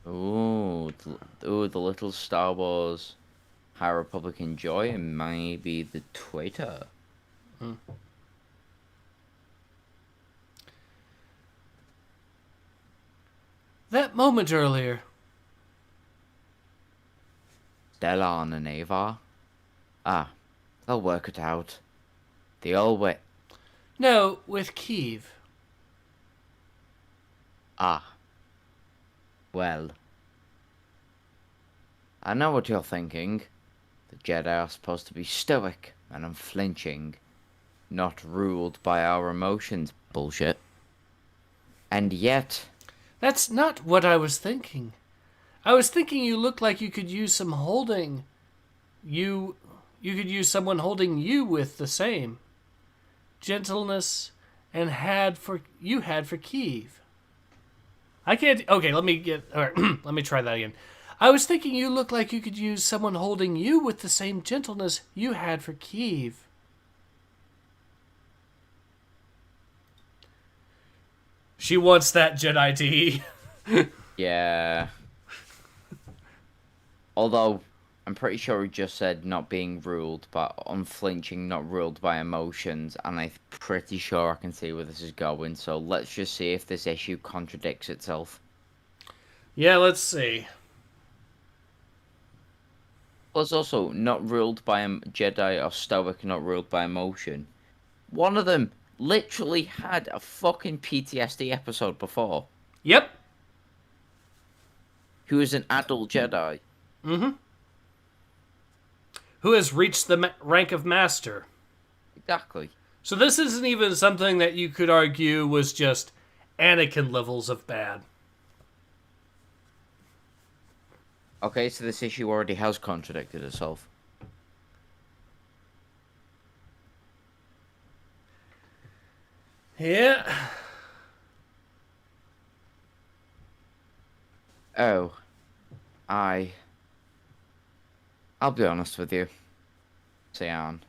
Ooh, the little Star Wars High Republican joy and maybe the Twitter.
That moment earlier.
Stellan and Avar. They'll work it out. They all wait.
No, with Kiev.
Well. I know what you're thinking. The Jedi are supposed to be stoic and unflinching, not ruled by our emotions. Bullshit. And yet...
That's not what I was thinking. I was thinking you looked like you could use some holding. You could use someone holding you with the same gentleness and had for Kiev. I can't. Okay, let me get. All right, let me try that again. I was thinking you looked like you could use someone holding you with the same gentleness you had for Kiev. She wants that Jedi tea.
Yeah. Although, I'm pretty sure he just said not being ruled, but unflinching, not ruled by emotions, and I'm pretty sure I can see where this is going, so let's just see if this issue contradicts itself.
Yeah, let's see.
Plus also, not ruled by a Jedi or stoic, not ruled by emotion. One of them literally had a fucking PTSD episode before.
Yep.
Who is an adult Jedi.
Mm-hmm. Who has reached the rank of master.
Exactly.
So this isn't even something that you could argue was just Anakin levels of bad.
Okay, so this issue already has contradicted itself.
Yeah.
Oh. I'll be honest with you, Sian.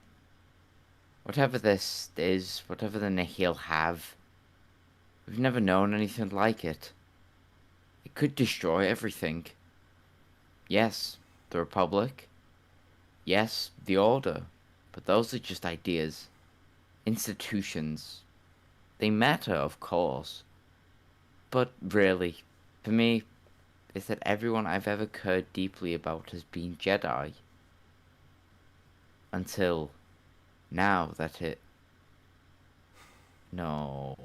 Whatever this is, whatever the Nihil have, we've never known anything like it. It could destroy everything. Yes, the Republic. Yes, the Order. But those are just ideas. Institutions. They matter, of course. But really, for me, is that everyone I've ever cared deeply about has been Jedi. Until now that it... No.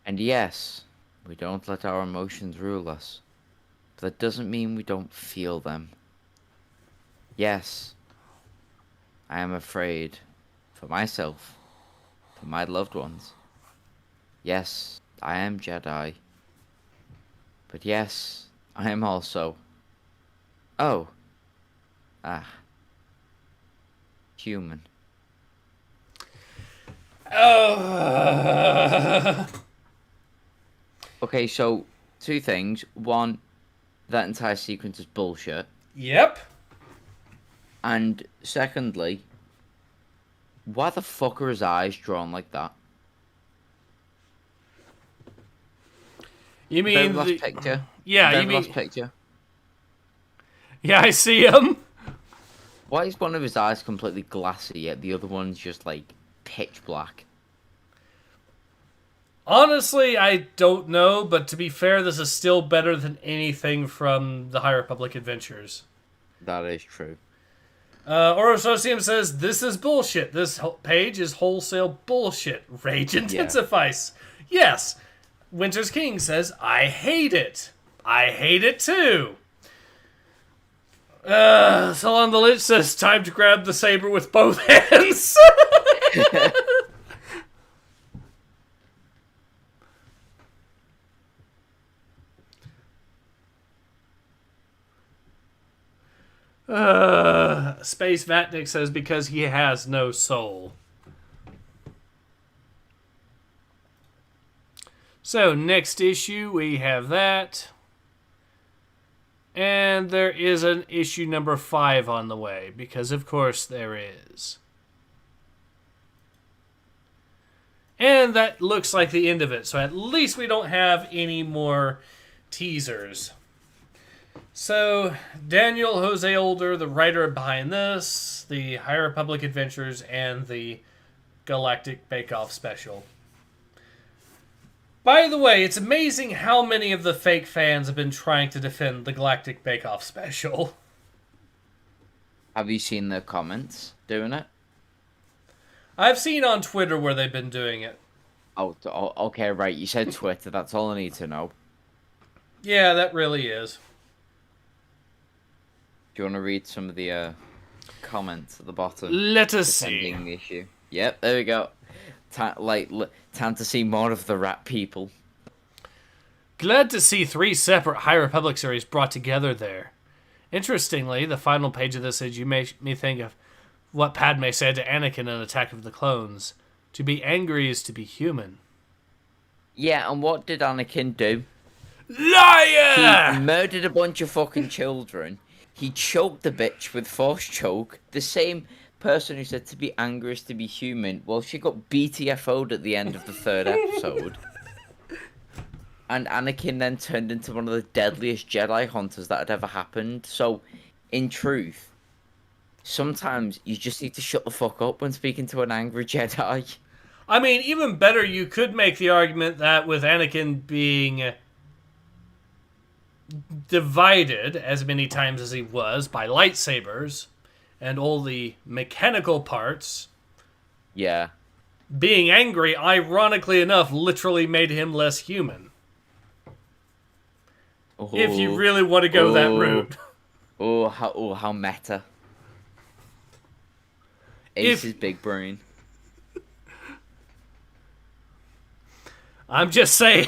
And yes, we don't let our emotions rule us. But that doesn't mean we don't feel them. Yes, I am afraid for myself, for my loved ones. Yes, I am Jedi. But yes, I am also... Oh. Human.
Oh.
Okay, so, two things. One, that entire sequence is bullshit.
Yep.
And secondly, why the fuck are his eyes drawn like that?
You mean
Very last picture.
Yeah,
Very
you mean
last picture.
Yeah, I see him.
Why is one of his eyes completely glassy, yet the other one's just, like, pitch black?
Honestly, I don't know, but to be fair, this is still better than anything from the High Republic Adventures.
That is true.
Orososium says, this is bullshit. This page is wholesale bullshit. Rage intensifies. Yes. Winter's King says, I hate it. I hate it too. Salon the Lich says, time to grab the saber with both hands. Space Vatnik says, because he has no soul. So, next issue, we have that. And there is an issue number 5 on the way, because of course there is. And that looks like the end of it, so at least we don't have any more teasers. So, Daniel Jose Older, the writer behind this, the High Republic Adventures, and the Galactic Bake Off special. By the way, it's amazing how many of the fake fans have been trying to defend the Galactic Bake Off special.
Have you seen the comments doing it?
I've seen on Twitter where they've been doing it.
Oh, okay, right. You said Twitter. That's all I need to know.
Yeah, that really is.
Do you want to read some of the comments at the bottom?
Let us see.
Defending the issue. Yep, there we go. Time to see more of the rat people.
Glad to see 3 separate High Republic series brought together there. Interestingly, the final page of this issue made me think of what Padme said to Anakin in Attack of the Clones. To be angry is to be human.
Yeah, and what did Anakin do?
Liar!
He murdered a bunch of fucking children. He choked the bitch with force choke. The same person who said to be angry is to be human. Well, she got BTFO'd at the end of the 3rd episode. And Anakin then turned into one of the deadliest Jedi hunters that had ever happened. So, in truth, sometimes you just need to shut the fuck up when speaking to an angry Jedi.
I mean, even better, you could make the argument that with Anakin being divided as many times as he was by lightsabers and all the mechanical parts,
Yeah.
being angry, ironically enough, literally made him less human. If you really want to go that route.
How meta. Ace's big brain.
I'm just saying.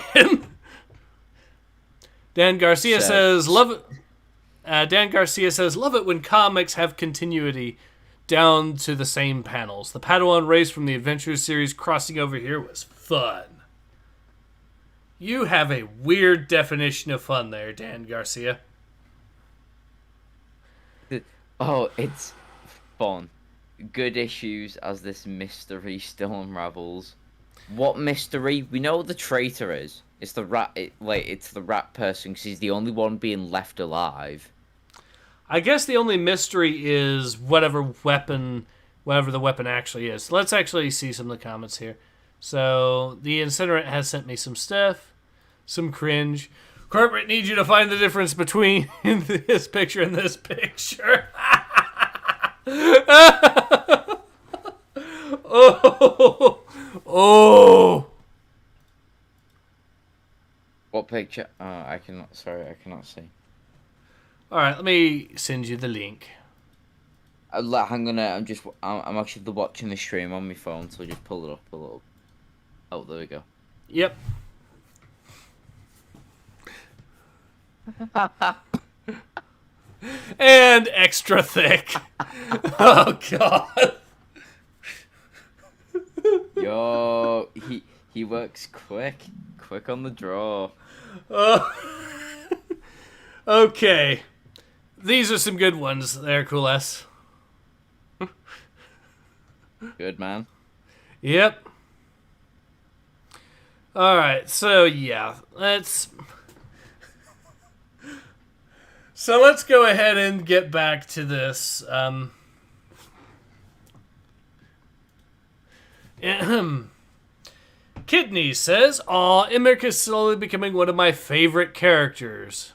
Dan Garcia says, love it. Dan Garcia says, love it when comics have continuity down to the same panels. The Padawan race from the Adventures series crossing over here was fun. You have a weird definition of fun there, Dan Garcia.
Oh, it's fun. Good issues as this mystery still unravels. What mystery? We know what the traitor is. It's the rat. It's the rat person because he's the only one being left alive.
I guess the only mystery is whatever the weapon actually is. Let's actually see some of the comments here. So, the Incinerant has sent me some stuff. Some cringe. Corporate needs you to find the difference between this picture and this picture. Oh.
What picture? I cannot see.
Alright, let me send you the link.
I'm actually watching the stream on my phone, so I'll just pull it up a little. Oh, there we go.
Yep. And extra thick. Oh god.
Yo, he works quick on the draw.
Okay. These are some good ones there, Cool S.
Good man.
Yep. Alright, so yeah, let's... So let's go ahead and get back to this. Kidney says, "Aw, Emmerich is slowly becoming one of my favorite characters.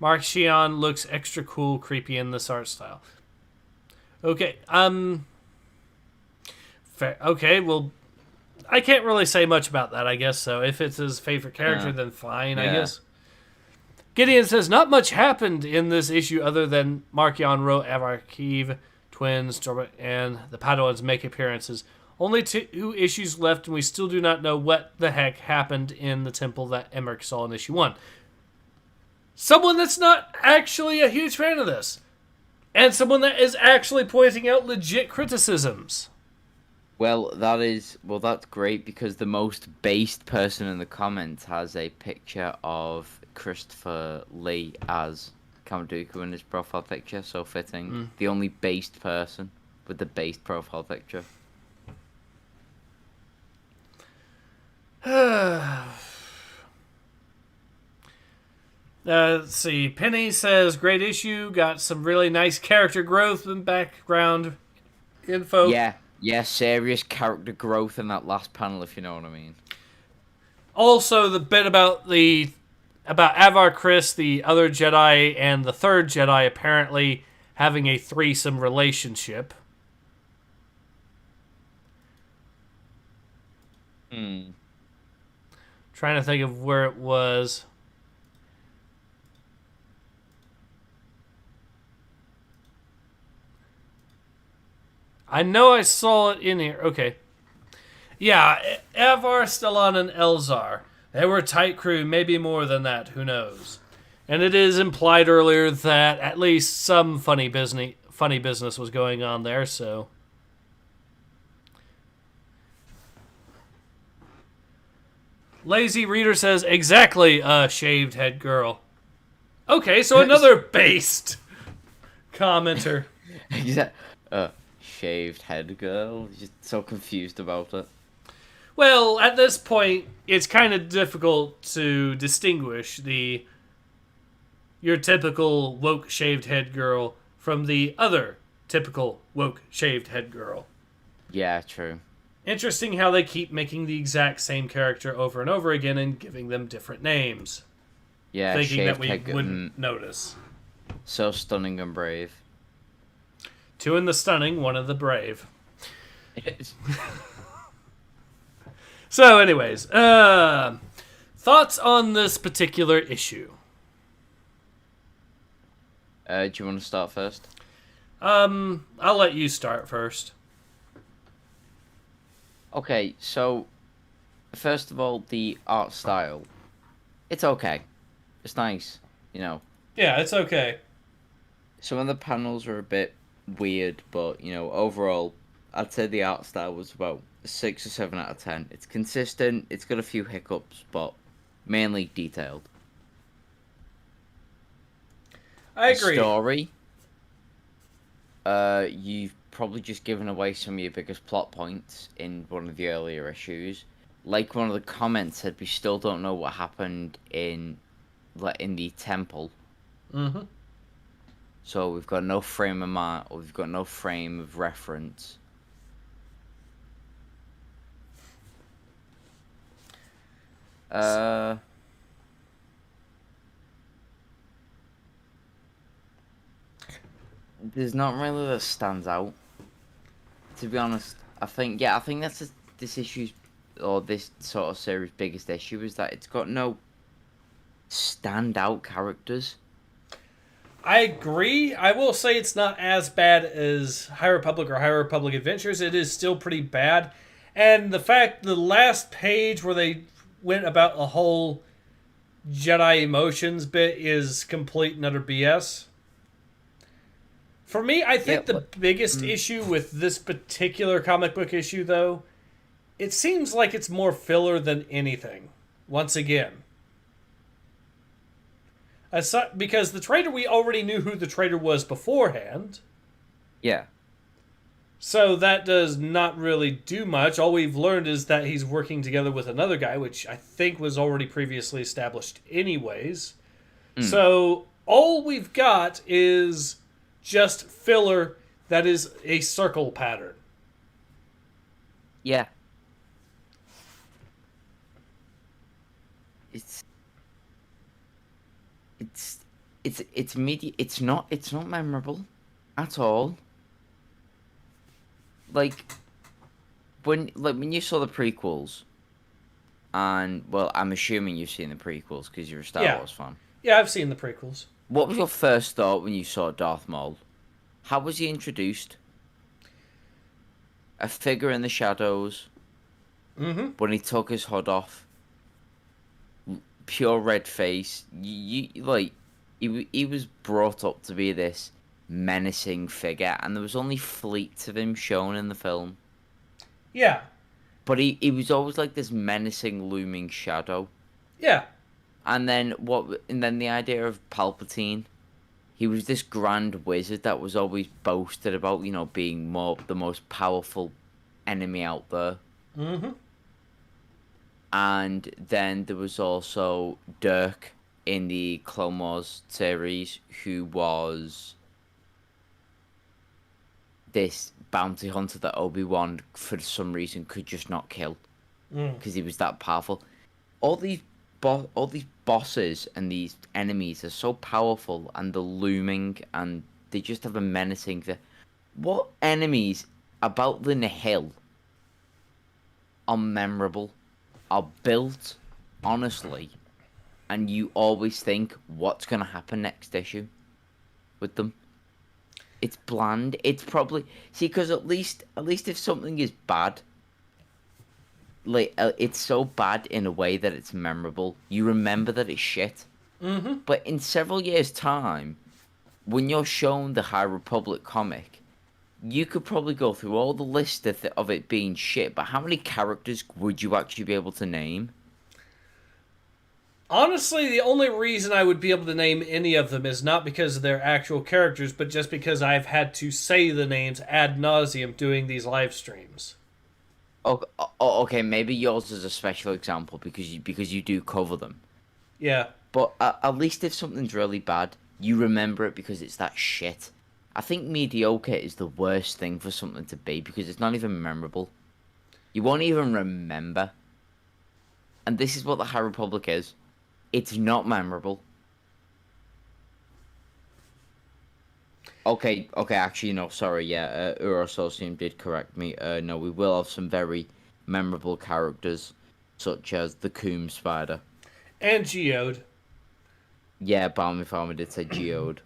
Marchion looks extra cool, creepy in this art style." Okay, okay, well, I can't really say much about that, I guess, so if it's his favorite character, then fine, I guess. Gideon says, "Not much happened in this issue other than Marchion wrote Avarkiv, twins, Jorbit, and the Padawans make appearances. Only 2 issues left, and we still do not know what the heck happened in the temple that Emmerich saw in issue 1. Someone that's not actually a huge fan of this. And someone that is actually pointing out legit criticisms.
Well, that's great because the most based person in the comments has a picture of Christopher Lee as Count Dooku in his profile picture, so fitting. The only based person with the based profile picture.
Let's see. Penny says, "Great issue. Got some really nice character growth and background info."
Yeah, serious character growth in that last panel, if you know what I mean.
Also, the bit about Avar Kriss, the other Jedi, and the third Jedi apparently having a threesome relationship. Trying to think of where it was. I know I saw it in here. Okay. Yeah, Avar, Stellan, and Elzar. They were a tight crew, maybe more than that, who knows. And it is implied earlier that at least some funny business was going on there, so... Lazy Reader says, "Exactly, shaved head girl." Okay, so another based commenter.
Shaved head girl. Just so confused about it.
Well, at this point, it's kind of difficult to distinguish your typical woke shaved head girl from the other typical woke shaved head girl.
Yeah, true.
Interesting how they keep making the exact same character over and over again and giving them different names.
Yeah,
thinking that we wouldn't notice.
So stunning and brave.
2 in the stunning, 1 in the brave. So, anyways, thoughts on this particular issue?
Do you want to start first?
I'll let you start first.
Okay, so first of all, the art style. It's okay. It's nice, you know.
Yeah, it's okay.
Some of the panels are a bit weird, but, you know, overall, I'd say the art style was about 6 or 7 out of 10. It's consistent, it's got a few hiccups, but mainly detailed.
I agree.
The story, you've probably just given away some of your biggest plot points in one of the earlier issues. Like one of the comments said, we still don't know what happened in the temple.
Mm-hmm.
So we've got no frame of mind, or we've got no frame of reference. There's not really that stands out. To be honest, I think that's this issue's, or this sort of series' biggest issue, is that it's got no standout characters.
I agree. I will say it's not as bad as High Republic or High Republic Adventures. It is still pretty bad. And the fact, the last page where they went about a whole Jedi emotions bit is complete and utter BS. For me, I think the biggest issue with this particular comic book issue, though, it seems like it's more filler than anything. Once again. Because the traitor, we already knew who the traitor was beforehand.
Yeah.
So that does not really do much. All we've learned is that he's working together with another guy, which I think was already previously established anyways. So all we've got is just filler that is a circle pattern.
Yeah. It's media. It's not memorable at all. Like when you saw the prequels, and well, I'm assuming you've seen the prequels because you're a Star Wars fan.
Yeah, I've seen the prequels.
What was your first thought when you saw Darth Maul? How was he introduced? A figure in the shadows.
Mm-hmm.
When he took his hood off, pure red face. He was brought up to be this menacing figure, and there was only fleets of him shown in the film.
Yeah.
But he was always like this menacing, looming shadow.
Yeah.
And then the idea of Palpatine. He was this grand wizard that was always boasted about, being the most powerful enemy out there.
Mm-hmm.
And then there was also Dirk in the Clone Wars series, who was this bounty hunter that Obi-Wan, for some reason, could just not kill because he was that powerful. All these bosses and these enemies are so powerful, and they're looming, and they just have a menacing. What enemies about the Nihil are memorable, are built honestly, and you always think what's gonna happen next issue with them? It's bland. It's probably because at least if something is bad, it's so bad in a way that it's memorable. You remember that it's shit.
Mm-hmm.
But in several years' time, when you're shown the High Republic comic, you could probably go through all the list of it being shit. But how many characters would you actually be able to name?
Honestly, the only reason I would be able to name any of them is not because of their actual characters, but just because I've had to say the names ad nauseum doing these live streams.
Okay, maybe yours is a special example because you do cover them.
Yeah.
But at least if something's really bad, you remember it because it's that shit. I think mediocre is the worst thing for something to be because it's not even memorable. You won't even remember. And this is what the High Republic is. It's not memorable. Okay, actually, no, sorry, yeah, Urosocium did correct me. No, we will have some very memorable characters, such as the Coom Spider.
And Geode.
Yeah, Balmy Farmer did say Geode.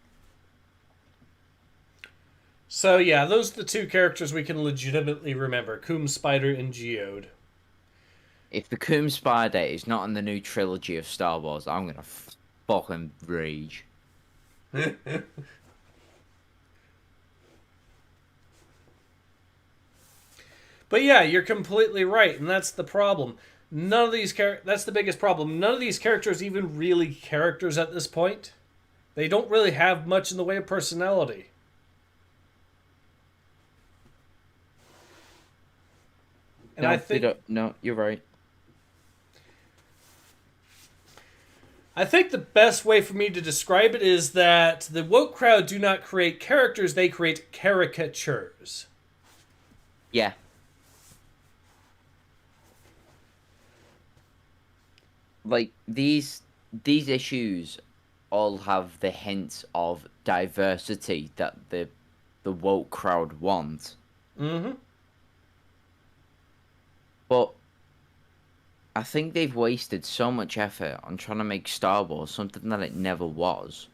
So yeah, those are the two characters we can legitimately remember. Coom Spider and Geode.
If the Coom Spider is not in the new trilogy of Star Wars, I'm gonna fucking rage.
But yeah, you're completely right, and that's the problem. None of these that's the biggest problem. None of these characters even really characters at this point. They don't really have much in the way of personality. And
No,
I think
no, you're right.
I think the best way for me to describe it is that the woke crowd do not create characters, they create caricatures.
Yeah. Like these issues all have the hints of diversity that the woke crowd want.
Mm-hmm.
But I think they've wasted so much effort on trying to make Star Wars something that it never was.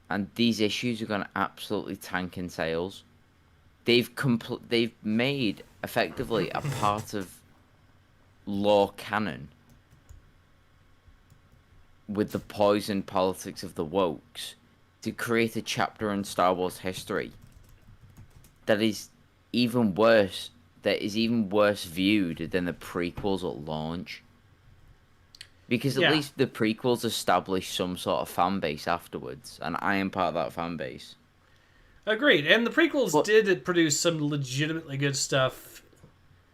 And these issues are going to absolutely tank in sales. They've made effectively a part of lore canon with the poison politics of the wokes to create a chapter in Star Wars history that is even worse viewed than the prequels at launch. Because at least the prequels established some sort of fan base afterwards, and I am part of that fan base.
Agreed, and the prequels did produce some legitimately good stuff.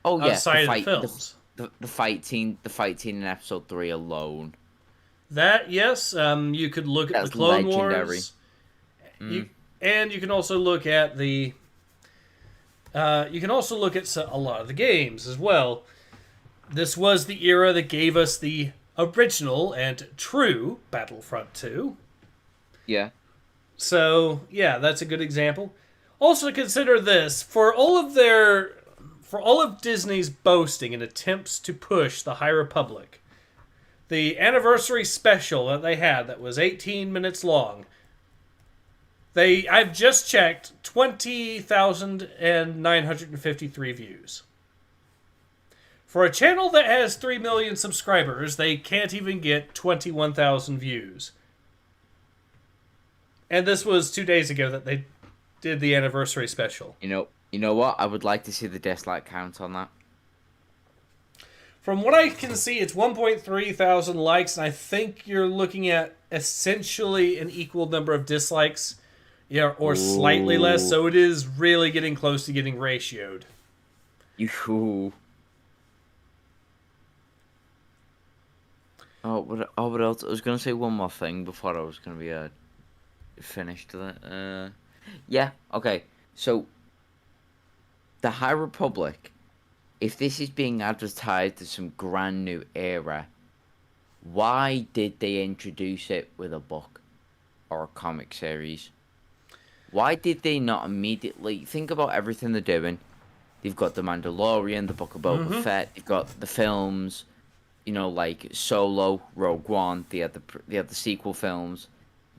Oh yeah,
outside of the films.
The fight scene in Episode 3 alone.
That, yes. You could look at the
That's
Clone
legendary.
Wars. And you can also look at the. You can also look at a lot of the games as well. This was the era that gave us the original and true Battlefront 2.
Yeah.
So, yeah, that's a good example. Also consider this, for all of Disney's boasting and attempts to push the High Republic, the anniversary special that they had that was 18 minutes long, I've just checked 20,953 views. For a channel that has 3 million subscribers, they can't even get 21,000 views. And this was 2 days ago that they did the anniversary special.
You know what? I would like to see the dislike count on that.
From what I can see, it's 1.3 thousand likes, and I think you're looking at essentially an equal number of dislikes, or slightly less. So it is really getting close to getting ratioed.
Ooh. What else? I was gonna say one more thing before I was gonna be finished with it. Yeah. Okay. So the High Republic, if this is being advertised as some grand new era, why did they introduce it with a book or a comic series? Why did they not immediately think about everything they're doing? They've got The Mandalorian, the Book of Boba Fett. They've got the films, like Solo, Rogue One. They had the sequel films.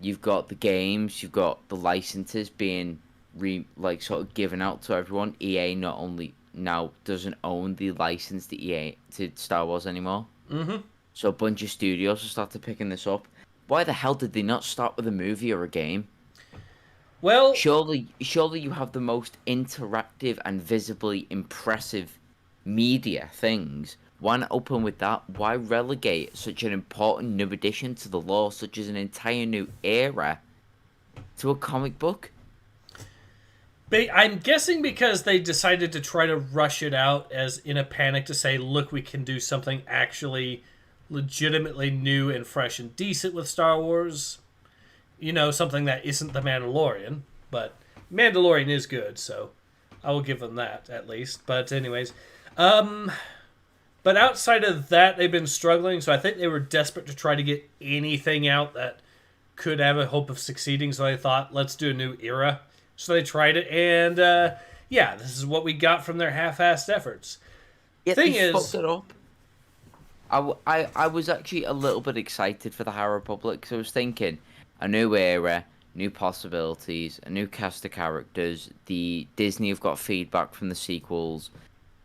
You've got the games. You've got the licenses being sort of given out to everyone. EA not only now doesn't own the license to Star Wars anymore. So a bunch of studios have started picking this up. Why the hell did they not start with a movie or a game?
Well,
surely you have the most interactive and visibly impressive media things. Why not open with that? Why relegate such an important new addition to the lore, such as an entire new era, to a comic book?
I'm guessing because they decided to try to rush it out as in a panic to say, look, we can do something actually legitimately new and fresh and decent with Star Wars. Something that isn't The Mandalorian. But Mandalorian is good, so I will give them that, at least. But anyways. But outside of that, they've been struggling, so I think they were desperate to try to get anything out that could have a hope of succeeding, so they thought, let's do a new era. So they tried it, and this is what we got from their half-assed efforts.
Yeah, they fucked it up. I was actually a little bit excited for the High Republic, because I was thinking, a new era, new possibilities, a new cast of characters. The Disney have got feedback from the sequels,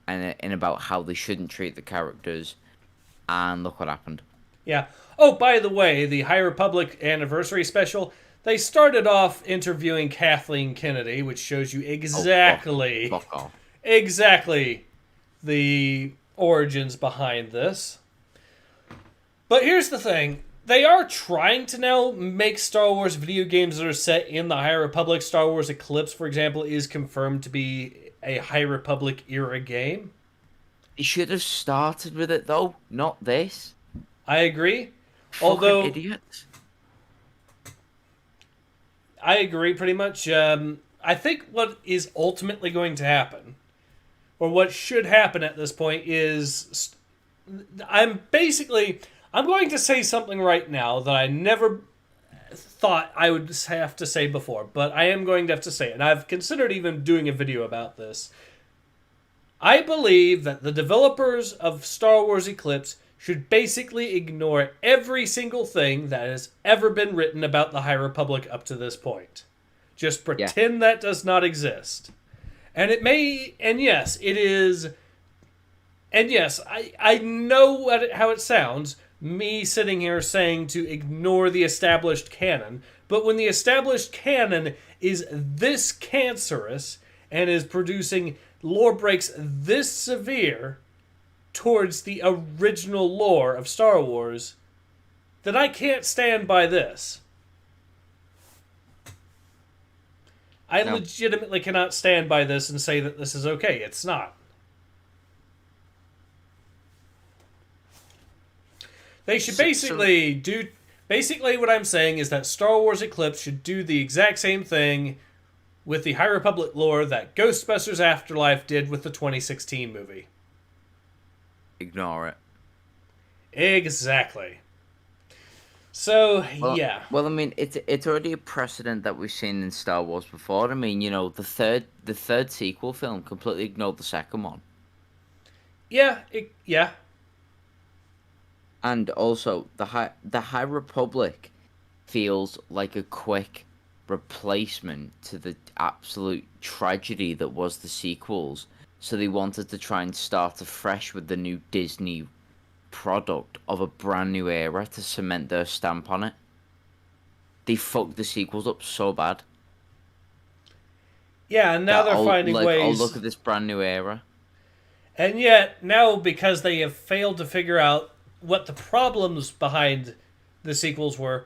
and about how they shouldn't treat the characters, and look what happened.
Yeah. Oh, by the way, the High Republic anniversary special, they started off interviewing Kathleen Kennedy, which shows you exactly the origins behind this. But here's the thing. They are trying to now make Star Wars video games that are set in the High Republic. Star Wars Eclipse, for example, is confirmed to be a High Republic era game.
They should have started with it, though, not this.
I agree.
Although idiots.
I agree pretty much. I think what is ultimately going to happen, or what should happen at this point, is I'm going to say something right now that I never thought I would have to say before, but I am going to have to say it, and I've considered even doing a video about this. I believe that the developers of Star Wars Eclipse should basically ignore every single thing that has ever been written about the High Republic up to this point. Just pretend that does not exist. And it may, and yes, it is, and yes, I know how it sounds, me sitting here saying to ignore the established canon, but when the established canon is this cancerous and is producing lore breaks this severe towards the original lore of Star Wars, then I can't stand by this. I legitimately cannot stand by this and say that this is okay. It's not. They should basically do Basically, what I'm saying is that Star Wars Eclipse should do the exact same thing with the High Republic lore that Ghostbusters Afterlife did with the 2016 movie.
Ignore it.
Exactly. So, yeah.
Well, I mean, it's already a precedent that we've seen in Star Wars before. I mean, you know, the third sequel film completely ignored the second one.
Yeah,
And also, the High Republic feels like a quick replacement to the absolute tragedy that was the sequels. So they wanted to try and start afresh with the new Disney product of a brand new era to cement their stamp on it. They fucked the sequels up so bad.
Yeah, and now they're finding ways.
Oh, look at this brand new era.
And yet, now because they have failed to figure out what the problems behind the sequels were,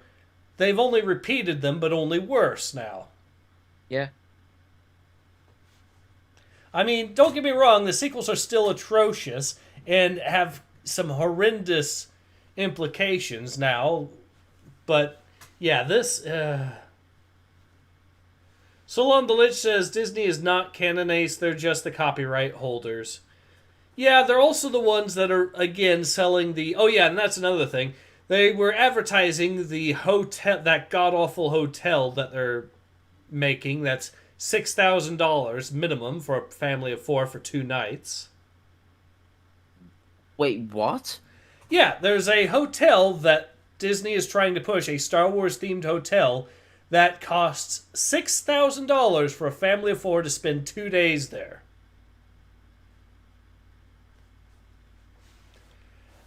they've only repeated them, but only worse now.
Yeah.
I mean, don't get me wrong, the sequels are still atrocious and have some horrendous implications now, but yeah, this... Solon the Lich says Disney is not canon ace, they're just the copyright holders. Yeah, they're also the ones that are, again, selling the... Oh yeah, and that's another thing. They were advertising the hotel, that god-awful hotel that they're making, that's $6,000 minimum for a family of 4 for 2 nights.
Wait, what?
Yeah, there's a hotel that Disney is trying to push, a Star Wars themed hotel that costs $6,000 for a family of 4 to spend 2 days there.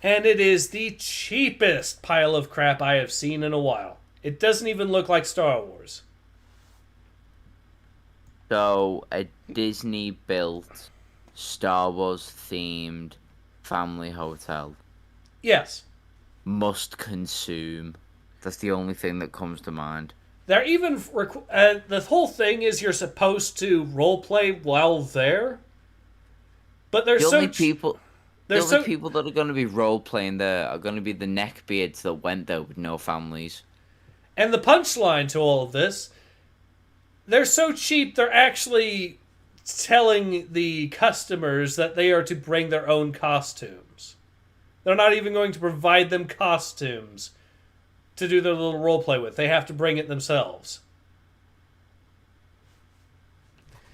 And it is the cheapest pile of crap I have seen in a while. It doesn't even look like Star Wars.
So, a Disney-built, Star Wars-themed family hotel.
Yes.
Must consume. That's the only thing that comes to mind.
They're even... the whole thing is you're supposed to roleplay while there. But there's
The only people that are going to be role-playing there are going to be the neckbeards that went there with no families.
And the punchline to all of this, they're so cheap, they're actually telling the customers that they are to bring their own costumes. They're not even going to provide them costumes to do their little roleplay with. They have to bring it themselves.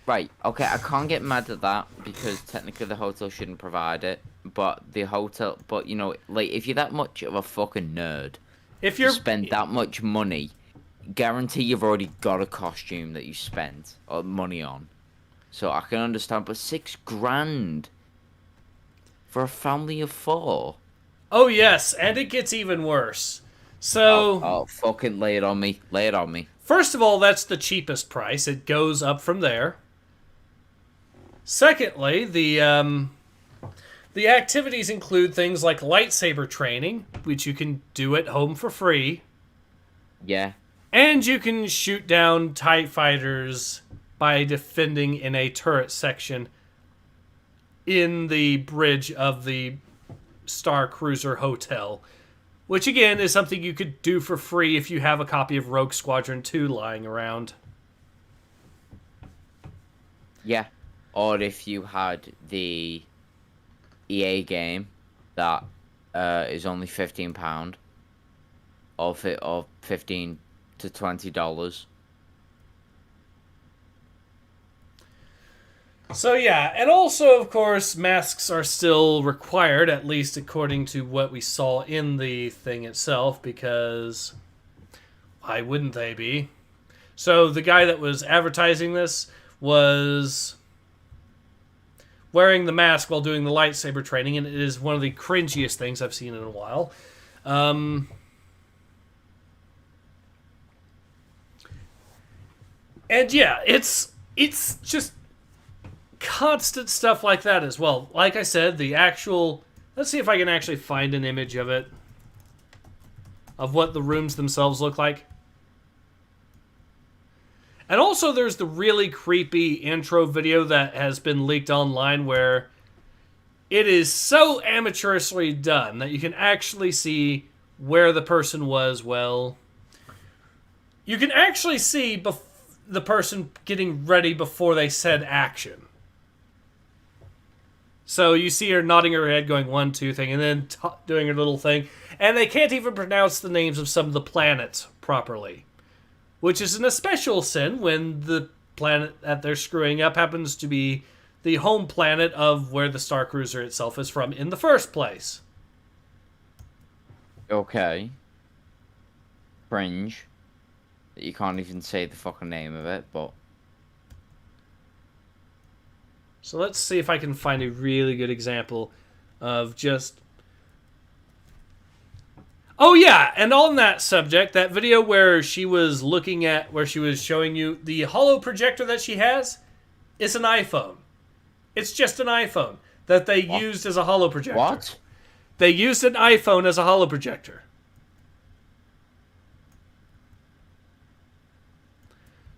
Right, okay, I can't get mad at that because technically the hotel shouldn't provide it. But the hotel, you know, like, if you're that much of a fucking nerd,
if you
spend that much money, guarantee you've already got a costume that you spent money on. So I can understand, but $6,000 for a family of 4.
Oh yes, and it gets even worse. So,
oh, fucking lay it on me. Lay it on me.
First of all, that's the cheapest price. It goes up from there. Secondly, the activities include things like lightsaber training, which you can do at home for free.
Yeah.
And you can shoot down TIE fighters by defending in a turret section in the bridge of the Star Cruiser Hotel. Which, again, is something you could do for free if you have a copy of Rogue Squadron 2 lying around.
Yeah. Or if you had the EA game that is only £15 or $15 to $20.
So yeah, and also, of course, masks are still required, at least according to what we saw in the thing itself, because why wouldn't they be? So the guy that was advertising this was wearing the mask while doing the lightsaber training, and it is one of the cringiest things I've seen in a while. And yeah, it's just constant stuff like that as well. Like I said, the actual... Let's see if I can actually find an image of it. Of what the rooms themselves look like. And also there's the really creepy intro video that has been leaked online where it is so amateurishly done that you can actually see where the person was, well, you can actually see the person getting ready before they said action. So you see her nodding her head, going 1, 2 thing, and then doing her little thing. And they can't even pronounce the names of some of the planets properly. Which is an especial sin when the planet that they're screwing up happens to be the home planet of where the Star Cruiser itself is from in the first place.
Okay. Cringe. You can't even say the fucking name of it, but...
So let's see if I can find a really good example of just... Oh yeah, and on that subject, that video where she was looking at, where she was showing you the holo projector that she has, is an iPhone. It's just an iPhone that they used as a holo projector.
What?
They used an iPhone as a holo projector.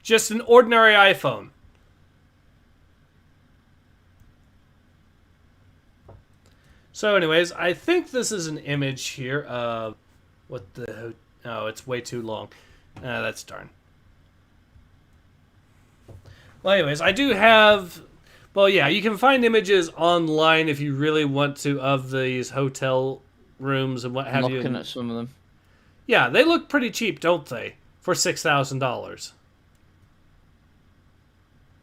Just an ordinary iPhone. So anyways, I think this is an image here of... What the... Oh, it's way too long. That's darn. Well, anyways, I do have... Well, yeah, you can find images online if you really want to of these hotel rooms and what have you.
Looking at some of them.
Yeah, they look pretty cheap, don't they? For $6,000.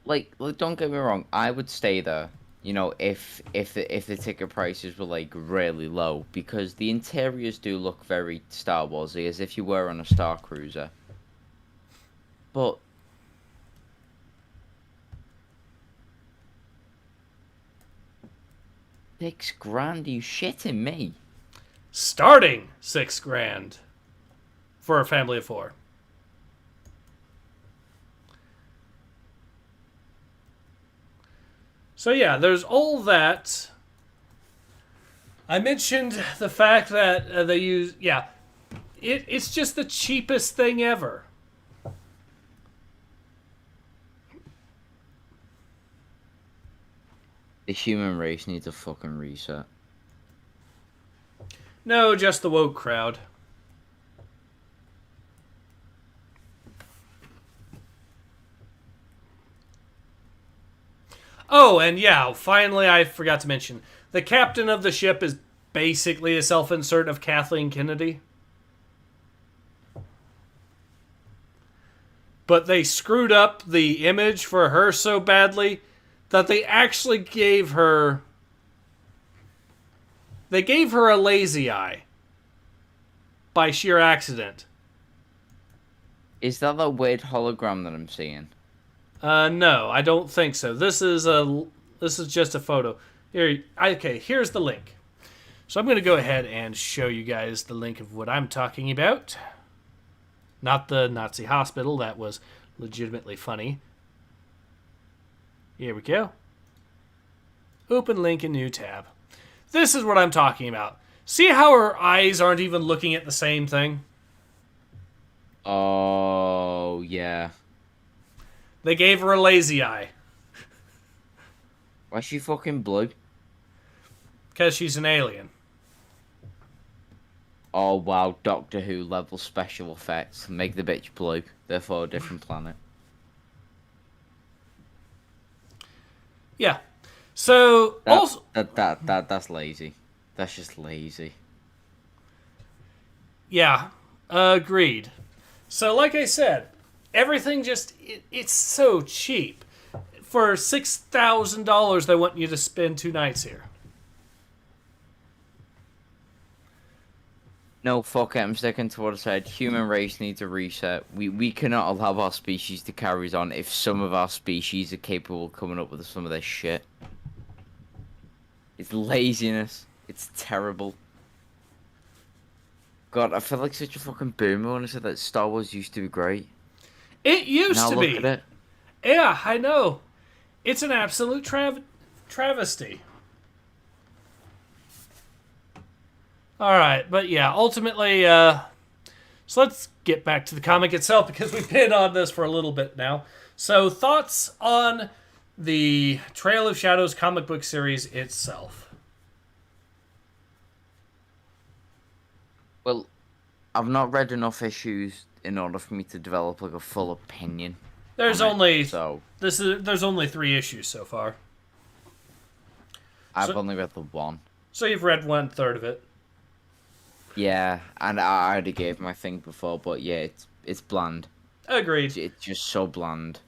Like, don't get me wrong, I would stay there. You know, if the ticket prices were like really low, because the interiors do look very Star Warsy, as if you were on a Star Cruiser. But $6,000? Are you shitting me?
Starting $6,000 for a family of 4. So yeah, there's all that. I mentioned the fact that they use... Yeah, it's just the cheapest thing ever.
The human race needs a fucking reset.
No, just the woke crowd. Oh, and yeah, finally I forgot to mention. The captain of the ship is basically a self-insert of Kathleen Kennedy. But they screwed up the image for her so badly that they actually gave her... They gave her a lazy eye. By sheer accident.
Is that the weird hologram that I'm seeing?
No, I don't think so. This is just a photo. Here, okay, here's the link. So I'm going to go ahead and show you guys the link of what I'm talking about. Not the Nazi hospital. That was legitimately funny. Here we go. Open link in new tab. This is what I'm talking about. See how her eyes aren't even looking at the same thing?
Oh, yeah.
They gave her a lazy eye.
Why's she fucking blue?
Because she's an alien.
Oh, wow. Doctor Who level special effects. Make the bitch blue. Therefore, a different planet.
Yeah. So, also...
That's lazy. That's just lazy.
Yeah. Agreed. So, like I said, everything just... it's so cheap. For $6,000, they want you to spend 2 nights here.
No, fuck it. I'm sticking to what I said. Human race needs a reset. We cannot allow our species to carry on if some of our species are capable of coming up with some of this shit. It's laziness. It's terrible. God, I feel like such a fucking boomer when I said that Star Wars used to be great.
It used
now
to
look
be.
At it.
Yeah, I know. It's an absolute travesty. Alright, but yeah, ultimately, so let's get back to the comic itself because we've been on this for a little bit now. So, thoughts on the Trail of Shadows comic book series itself?
Well, I've not read enough issues in order for me to develop like a full opinion.
There's
on it,
only
so
there's only 3 issues so far.
I've only read the one.
So you've read 1/3 of it.
Yeah, and I already gave my thing before, but yeah, it's bland.
Agreed.
It's just so bland.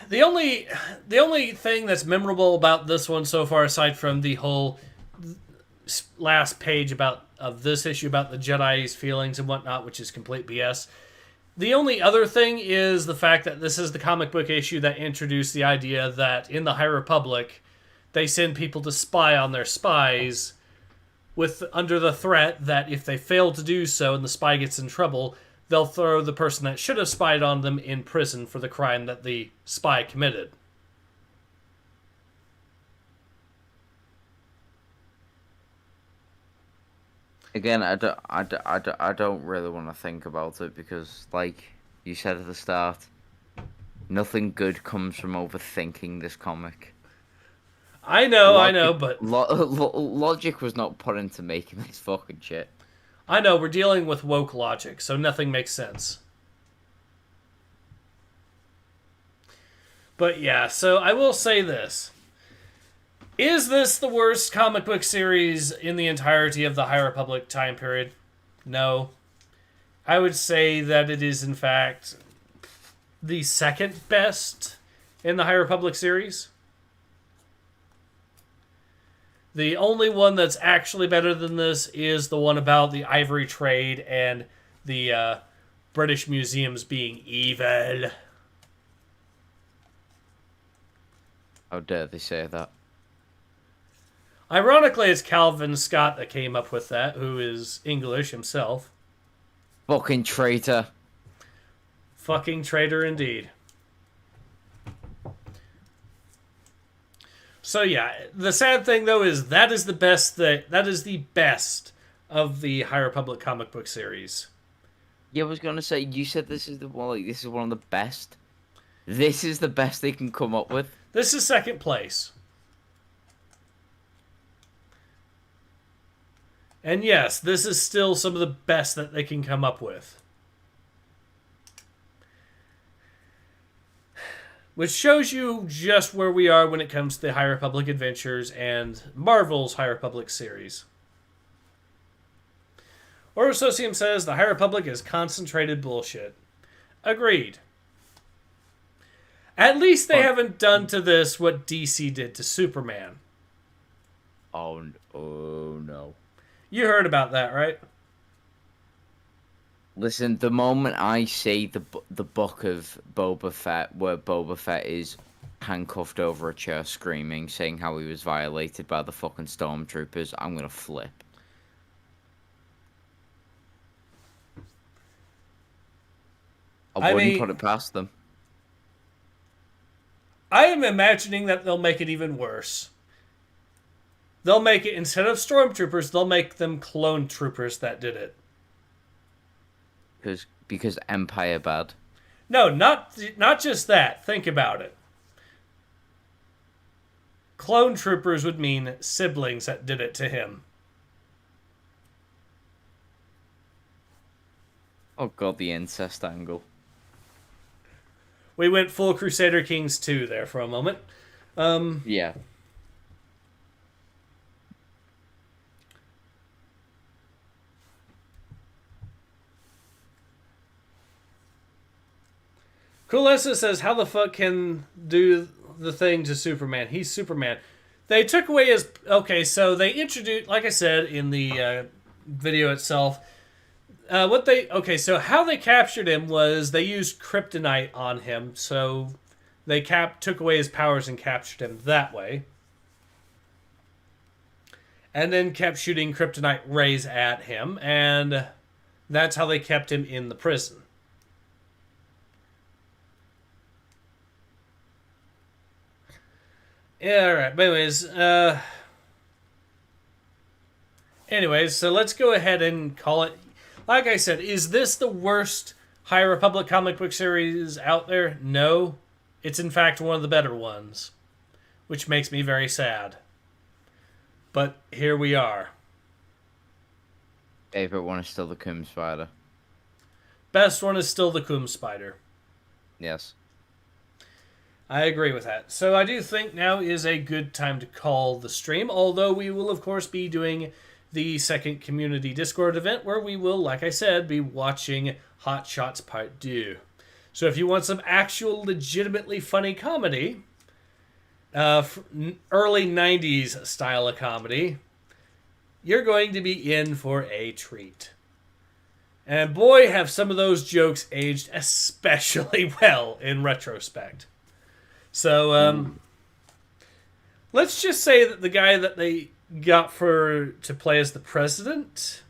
The only thing that's memorable about this one so far, aside from the whole last page of this issue about the Jedi's feelings and whatnot, which is complete BS. The only other thing is the fact that this is the comic book issue that introduced the idea that in the High Republic, they send people to spy on their spies under the threat that if they fail to do so and the spy gets in trouble, they'll throw the person that should have spied on them in prison for the crime that the spy committed.
Again, I don't really want to think about it because, like you said at the start, nothing good comes from overthinking this comic.
I know, but
logic was not put into making this fucking shit.
I know, we're dealing with woke logic, so nothing makes sense. But yeah, so I will say this. Is this the worst comic book series in the entirety of the High Republic time period? No. I would say that it is, in fact, the second best in the High Republic series. The only one that's actually better than this is the one about the ivory trade and the British museums being evil.
How dare they say that?
Ironically, it's Calvin Scott that came up with that, who is English himself.
Fucking traitor.
Fucking traitor indeed. So yeah, the sad thing though is that is the best of the High Republic comic book series.
Yeah, I was gonna say, you said this is this is one of the best. This is the best they can come up with.
This is second place. And yes, this is still some of the best that they can come up with. Which shows you just where we are when it comes to the High Republic Adventures and Marvel's High Republic series. Or Associum says the High Republic is concentrated bullshit. Agreed. At least they haven't done to this what DC did to Superman.
Oh no.
You heard about that, right?
Listen, the moment I see the book of Boba Fett, where Boba Fett is handcuffed over a chair screaming, saying how he was violated by the fucking stormtroopers, I'm gonna flip. I wouldn't put it past them.
I am imagining that they'll make it even worse. They'll make it, instead of stormtroopers, they'll make them clone troopers that did it.
Because Empire bad.
No, not just that. Think about it. Clone troopers would mean siblings that did it to him.
Oh god, the incest angle.
We went full Crusader Kings 2 there for a moment.
Yeah.
Coolessa says, how the fuck can do the thing to Superman? He's Superman. They took away his... Okay, so they introduced... Like I said in the video itself... so how they captured him was they used kryptonite on him. So they took away his powers and captured him that way. And then kept shooting kryptonite rays at him. And that's how they kept him in the prison. Yeah, alright. But anyways, so let's go ahead and call it... Like I said, is this the worst High Republic comic book series out there? No. It's in fact one of the better ones. Which makes me very sad. But here we are.
Favorite one is still the Coom Spider.
Best one is still the Coom Spider.
Yes.
I agree with that. So I do think now is a good time to call the stream, although we will, of course, be doing the second community Discord event where we will, like I said, be watching Hot Shots Part 2. So if you want some actual legitimately funny comedy, early 90s style of comedy, you're going to be in for a treat. And boy, have some of those jokes aged especially well in retrospect. So, let's just say that the guy that they got to play as the president,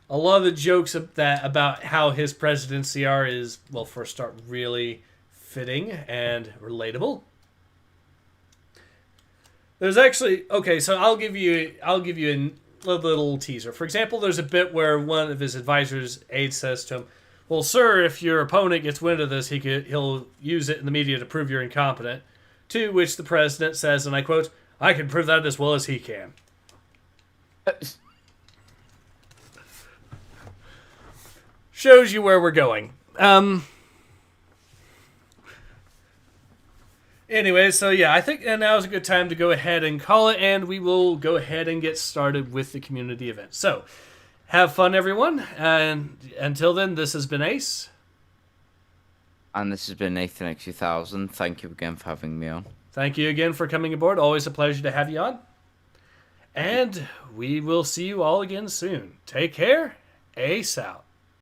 a lot of the jokes about how his presidency is, well, for a start, really fitting and relatable. There's actually, okay, so I'll give you a little teaser. For example, there's a bit where one of his advisors' aides says to him, "Well, sir, if your opponent gets wind of this, he'll use it in the media to prove you're incompetent." To which the president says, and I quote, "I can prove that as well as he can." Shows you where we're going. Anyway, so yeah, I think now is a good time to go ahead and call it, and we will go ahead and get started with the community event. So, have fun, everyone, and until then, this has been Ace.
And this has been Nathan X2000. Thank you again for having me on.
Thank you again for coming aboard. Always a pleasure to have you on. And we will see you all again soon. Take care. Ace out.